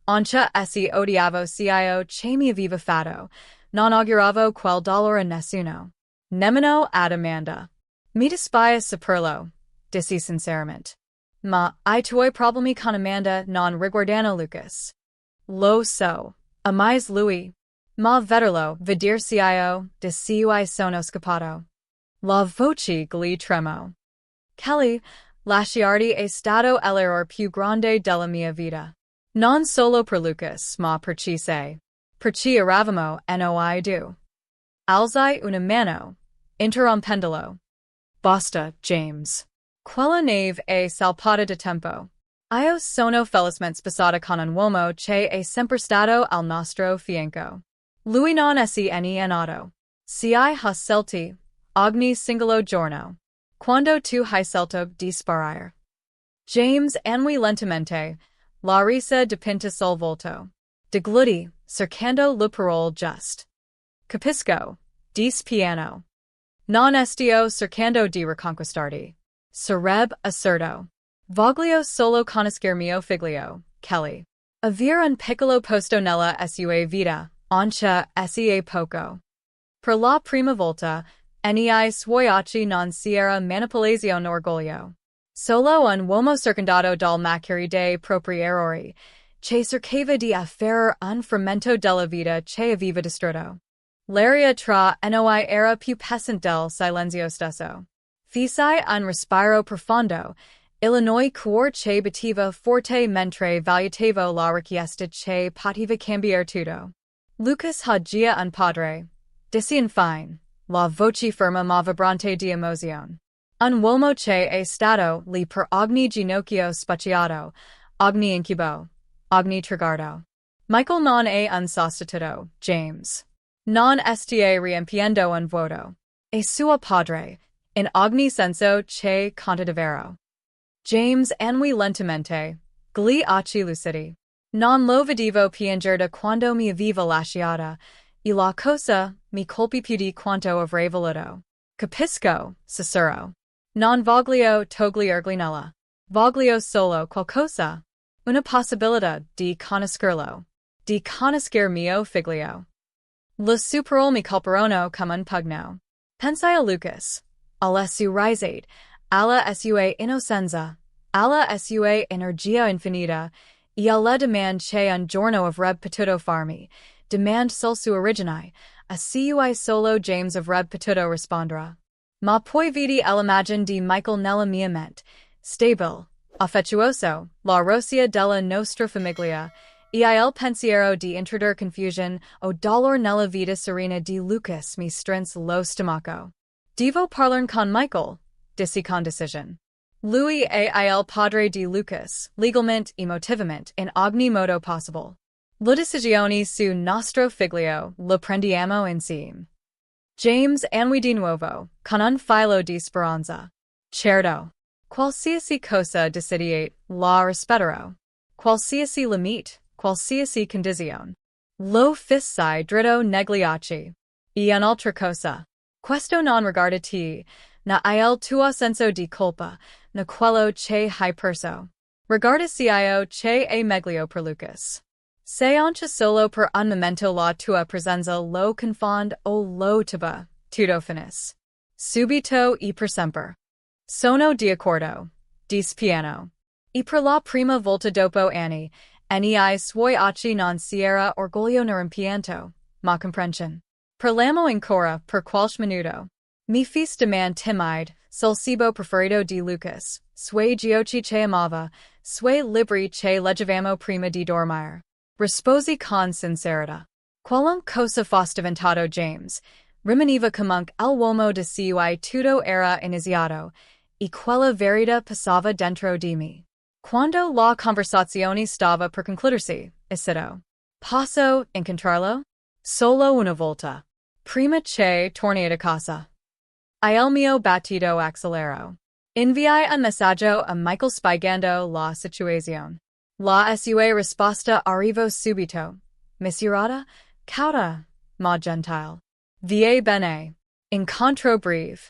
Anche se odiavo cio che mi aveva fatto, non auguravo quel dolore a nessuno. Nemmeno ad Amanda. Mi dispiace saperlo, dissi sinceramente. Ma I tuoi problemi con Amanda non riguardano Lucas. Lo so. Amais lui. Ma vederlo, vedercio, dissi sono scappato. La voce gli tremò. Kelly, lasciarti è stato l'errore più grande della mia vita. Non solo per Lucas, ma per ci sei. Per ci eravamo noi due. Alzai una mano, interrompendolo. Basta, James. Quella nave è salpata da tempo. Io sono felicemente sposata con un uomo che è sempre stato al nostro fianco. Lui non è nato. Si ha scelti, ogni singolo giorno. Quando tu hai scelto di sparare. James annui lentamente, la risa dipinta sul volto. De gludi, cercando le parole just. Capisco, dis piano. Non estio cercando di riconquistarti. Sarebbe assurdo. Voglio solo conoscere mio figlio, Kelly. Avere un piccolo posto nella sua vita, anche se è poco. Per la prima volta, nei suoi occhi non c'era manipolazione orgoglio. Solo un uomo circondato dal maccheri dei propri errori, che cercava di afferrare un frammento della vita che aveva distrutto. L'aria tra noi era più pesante del silenzio stesso. Feci un respiro profondo, il mio cuore che batteva forte mentre valutavo la richiesta che poteva cambiare tutto. Lucas ha già un padre, dissi infine, la voce ferma ma vibrante di emozione. Un uomo che è stato lì per ogni ginocchio spacciato, ogni incubo, ogni traguardo. Michael non è un sostituto, James. Non stia riempiendo un vuoto. È suo padre, in ogni senso che conta davvero. James annui lentamente, gli occhi lucidi. Non lo vedevo piangere da quando mi aveva lasciata, e la cosa mi colpì più di quanto avrei voluto. Capisco, sussurro. Non voglio togliergli nulla. Voglio solo qualcosa. Una possibilità di conoscerlo. Di conoscere mio figlio. Lo superò mi colperono come un pugno. Pensai a Lucas. Alla sua risate, alla sua innocenza, alla sua energia infinita, e alla demand che un giorno avrebbe potuto farmi, demand sul suo origine, a cui solo James avrebbe potuto rispondere. Ma poi vidi l'immagine di Michael nella mia mente, stabile, affettuoso, la rossia della nostra famiglia, Il pensiero di introdurre confusion o dolore nella vita serena di Lucas mi strinse lo stomaco. Devo parlar con Michael, dissi con decision. Lui è il padre di Lucas, legalmente, emotivamente, in ogni modo possible. La decisione su nostro figlio lo prendiamo insieme. James annui di nuovo, con un filo di speranza. Certo. Qualsiasi cosa decidiate, la rispetterò. Qualsiasi limite, qualsiasi condizione. Lo fissai dritto negliaci. E un'altra cosa. Questo non riguarda te, na il tuo senso di colpa, na quello che hai perso. Riguarda io che è meglio per Lucas. Se anche solo per un momento la tua presenza lo confond o lo tuba, tutto finis. Subito e per sempre. Sono d'accordo. Dispiano. E per la prima volta dopo anni, nei suoi occhi non c'era orgoglio né rimpianto, ma comprension. Parliamo ancora per qualche minuto. Mi fis demand timide, sul cibo preferito di Lucas, suoi giochi che amava, suoi libri che leggevamo prima di dormire. Risposi con sincerità. Qualunque cosa fosse diventato James, rimaneva comunque l'uomo di cui tutto era iniziato, e quella verità passava dentro di me. Quando la conversazione stava per concludersi, esito. Posso incontrarlo? Solo una volta. Prima che torni a casa. Il mio battito accelero. Inviai un messaggio a Michael spiegando la situazione. La sua risposta arrivò subito. Misurata, cauta, ma gentile. Vie bene. Incontro breve.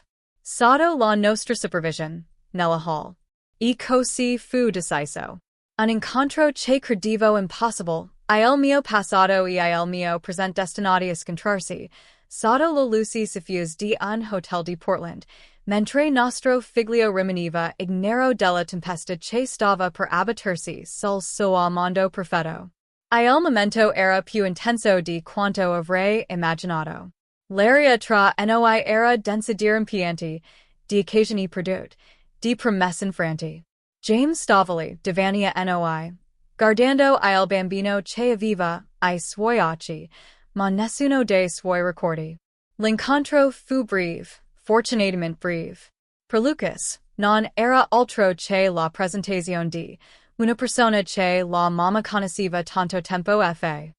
Sotto la nostra supervision, nella hall. E così fu deciso. Un incontro che credevo impossibile, il mio passato e il mio presente destinati a scontrarsi, sotto la luce suffuse di un hotel di Portland, mentre nostro figlio rimaneva ignaro della tempesta che stava per abbattersi sul suo mondo perfetto. Il momento era più intenso di quanto avrei immaginato. L'aria tra noi era densa di rimpianti, di occasioni perdute, di promesse infranti. James stava lì davanti a noi, guardando il bambino che aveva ai suoi occhi, ma nessuno dei suoi ricordi. L'incontro fu breve, fortunatamente breve. Per Lucas, non era altro che la presentazione di una persona che la mamma conosceva tanto tempo fa.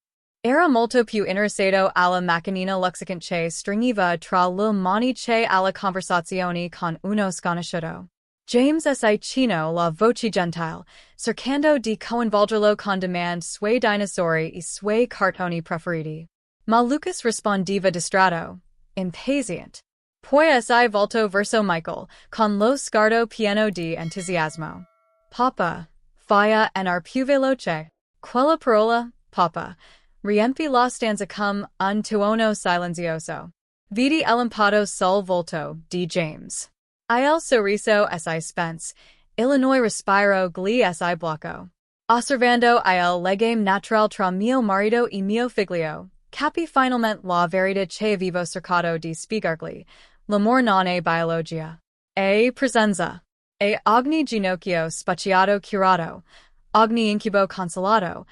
Era molto più interessato alla macchinina lexicant che stringeva tra le mani che alla conversazione con uno sconosciuto. James si chino la voce gentile, cercando di coinvolgerlo con domande sui dinosauri e sui cartoni preferiti. Ma Lucas rispondeva distratto, impatient. Poi si volto verso Michael, con lo sguardo pieno di entusiasmo. Papa, fai anar più veloce. Quella parola, papa, riempì la stanza come un tuono silenzioso. Vidi l'impatto sul volto di James. Il sorriso si spence, Illinois respiro gli si blocco. Osservando il legame natural tra mio marito e mio figlio, capi finalmente la verità che avevo cercato di spiegargli. L'amor non è biologia. È presenza. E ogni ginocchio spacciato curato, ogni incubo consolato,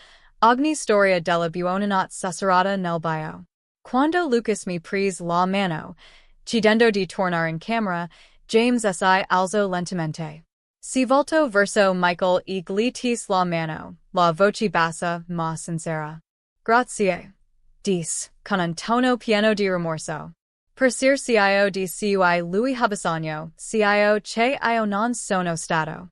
ogni storia della buona notte sussurrata nel bio. Quando Lucas mi prese la mano, chiedendo di tornare in camera, James si alzò lentamente. Si voltò verso Michael e gli tese la mano, la voce bassa ma sincera. Grazie. Disse, con un tono pieno di rimorso. Per io di cui lui habisogno, io che io non sono stato.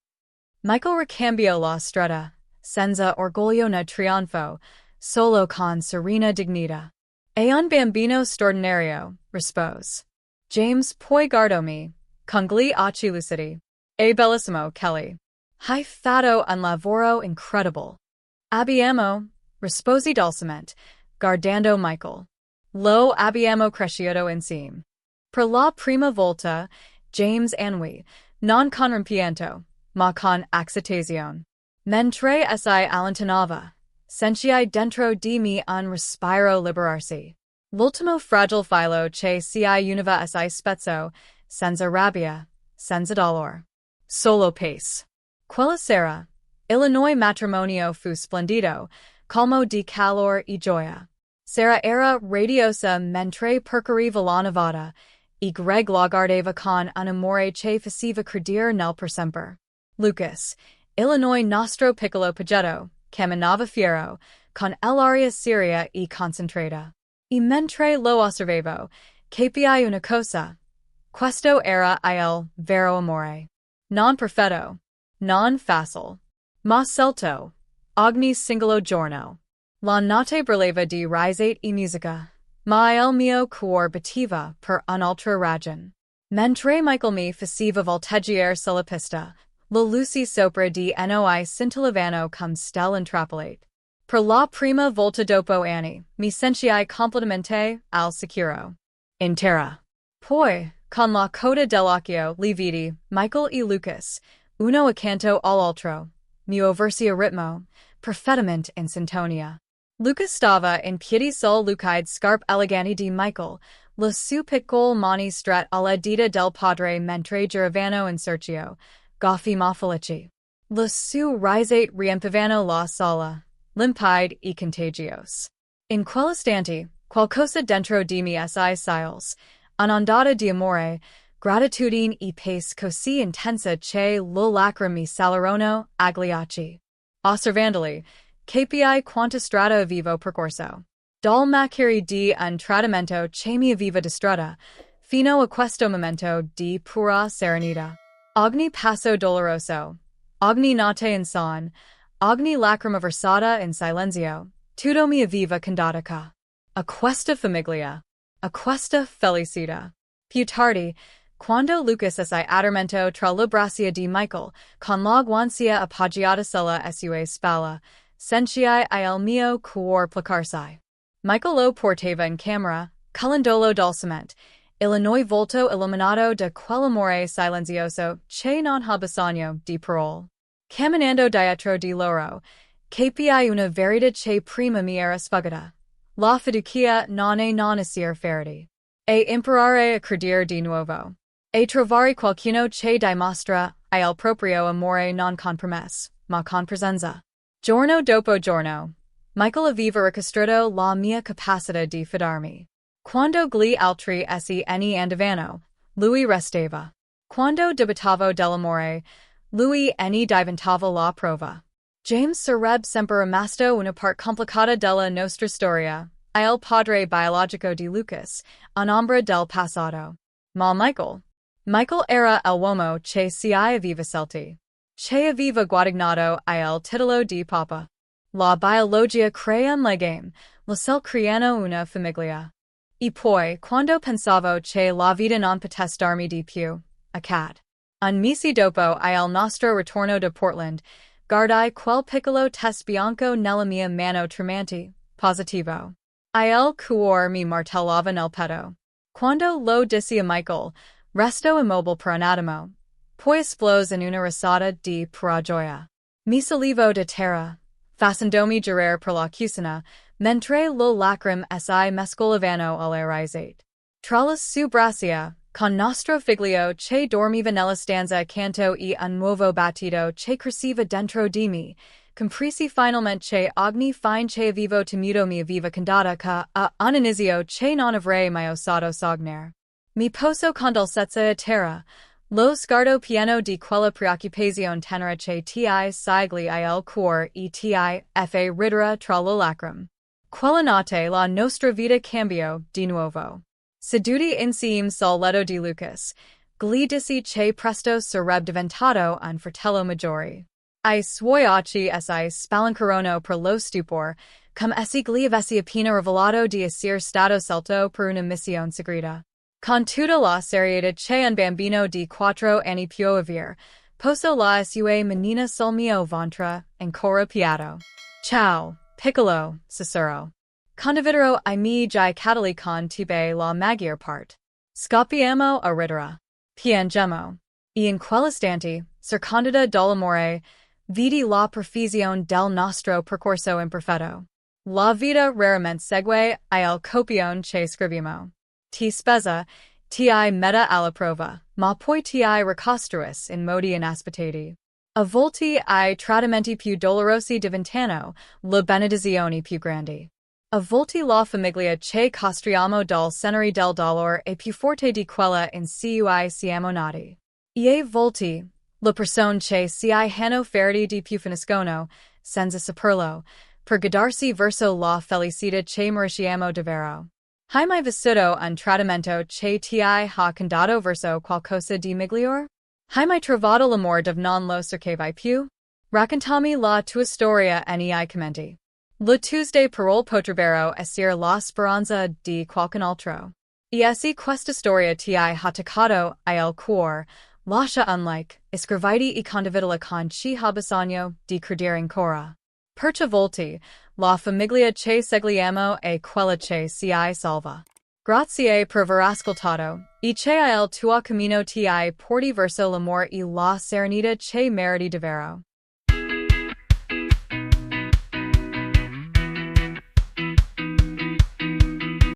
Michael ricambiò la strada, senza orgoglio né trionfo, solo con serena dignità. E un bambino straordinario, rispose. James poi guardomi, con gli occhi lucidi. È bellissimo, Kelly. Hai fatto un lavoro incredibile. Abbiamo, risposi dolcemente, guardando Michael. Lo abbiamo cresciuto insieme. Per la prima volta, James annui, non con rimpianto, ma con excitazione. Mentre si allontanava, sentii dentro di me un respiro liberarsi. L'ultimo fragile filo che si univa si spezzo, senza rabbia, senza dolore. Solo pace. Quella sera, Illinois matrimonio fu splendido, calmo di calor e gioia. Sarah era radiosa mentre percorreva Nevada, e Greg lagardeva con un amore che faceva credere nel per sempre. Lucas, Illinois nostro piccolo progetto, camminava fiero, con l'aria seria e concentrata. E mentre lo osservavo, capiai una cosa. Questo era il vero amore. Non perfetto. Non facile. Ma scelto. Ogni singolo giorno. La notte brillava di risate e musica. Ma il mio cuore batteva per un'altra ragione. Mentre Michael mi faceva volteggiare sulla pista, le luci sopra di noi scintillavano come stelle intrappolate. Per la prima volta dopo anni, mi sentii completamente al sicuro. In terra. Poi, con la coda dell'occhio, li vidi, Michael e Lucas, uno accanto all'altro, muoversi a ritmo, perfettamente in sintonia. Lucas stava in piedi sul lucide scarpe eleganti di Michael, le sue piccole mani strette alla dita del padre mentre giravano in cerchio, goffi ma felici. Le sue risate riempivano la sala, limpide e contagios. In quell'istante, qualcosa dentro di me si sciolse, un'ondata di amore, gratitudine e pace così intensa che le lacrime salirono agliacci. Osservandoli, capi quanta strada avevo percorso. Dal macchire di un tradimento che mi aveva distrutta, fino a questo momento di pura serenità. Ogni passo doloroso, ogni notte in son, ogni lacrima versata in silenzio, tutto mi aveva condata a questa famiglia, a questa felicità. Più tardi, quando Lucas si addormentò tra le braccia di Michael, con la guancia appoggiata sulla sua spalla, sentii il mio cuore placarsi. Michael lo portava in camera, cullendolo dolcemente, il volto illuminato da quell'amore silenzioso che non ha bisogno di parole. Camminando dietro di loro, capi una verità che prima mi era sfuggita. La fiducia non è non essere feriti. E imparare a credere di nuovo. E trovare qualcuno che dimostra il proprio amore non con promesse, ma con presenza. Giorno dopo giorno, Michael aveva ricostruito la mia capacità di fidarmi. Quando gli altri se ne andavano, lui restava. Quando dubitavo dell'amore, lui ne diventava la prova. James sarebbe sempre rimasto una parte complicata della nostra storia, il padre biologico di Lucas, un'ombra del passato. Ma Michael era l'uomo che si aveva scelti. Che aveva guadagnato il titolo di papa. La biologia crea un legame, la sel creano una famiglia. E poi, quando pensavo che la vita non potesse darmi di più, accad. Un mese dopo il nostro ritorno da Portland, guardai quel piccolo test bianco nella mia mano tremante, positivo. Il cuore mi martellava nel petto. Quando lo dissi a Michael, resto immobile per un attimo. Poi esplose in una risata di pura gioia. Mi salivo da terra, facendomi girare per la cucina, mentre le lacrime si mescolavano alle risate. Tra le sue braccia, con nostro figlio che dormiva nella stanza accanto e un nuovo battito che cresceva dentro di me, compresi finalmente che ogni fine che avevo temuto mi aveva condata a un inizio che non avrei mai osato sognare. Mi poso con dolcezza a terra, lo sguardo pieno di quella preoccupazione tenera che ti sigli il cuore e ti fa ridere tra le lacrime. Quella notte la nostra vita cambiò di nuovo. Seduti insieme sul letto di Lucas, gli dissi che presto sarebbe diventato un fratello maggiore. I suoi occhi si spalancarono per lo stupore, come se gli avessi appena rivelato di essere stato scelto per una missione segreta. Con tutta la serietà che un bambino di 4 anni può avere, poso la sua manina sul mio ventre, ancora piatto. Ciao, piccolo, sussurro. Condividero I miei giocattoli con te la maggior parte. Scoppiamo a ridere. Piangemo. E in quell'istante, circondata dall'amore, vidi la perfezione del nostro percorso imperfetto. La vita raramente segue il copione che scriviamo. Ti spesa, ti metta alla prova, ma poi ti ricostruis in modi inaspettati. A volte I tradimenti più dolorosi diventano, le benedizioni più grandi. A volte la famiglia che costruiamo dal cenere del dolore è più forte di quella in cui siamo nati. E volte, le persone che si hanno feriti di più finiscono, senza saperlo, per guardarsi verso la felicità che meritiamo davvero. Hai mai vissuto un tradimento che ti ha condato verso qualcosa di miglior? Hai mai trovato l'amore dove non lo cercavi più? Raccontami la tua storia nei commenti. Le tue parole potrebbero essere la speranza di qualcun altro. E se questa storia ti ha toccato il cuore, lascia un like, iscriviti e condividila con chi ha bisogno di credere ancora. Perché volte, la famiglia che scegliamo è quella che si salva. Grazie per aver ascoltato, e che il tuo cammino ti porti verso l'amore e la serenità che meriti davvero.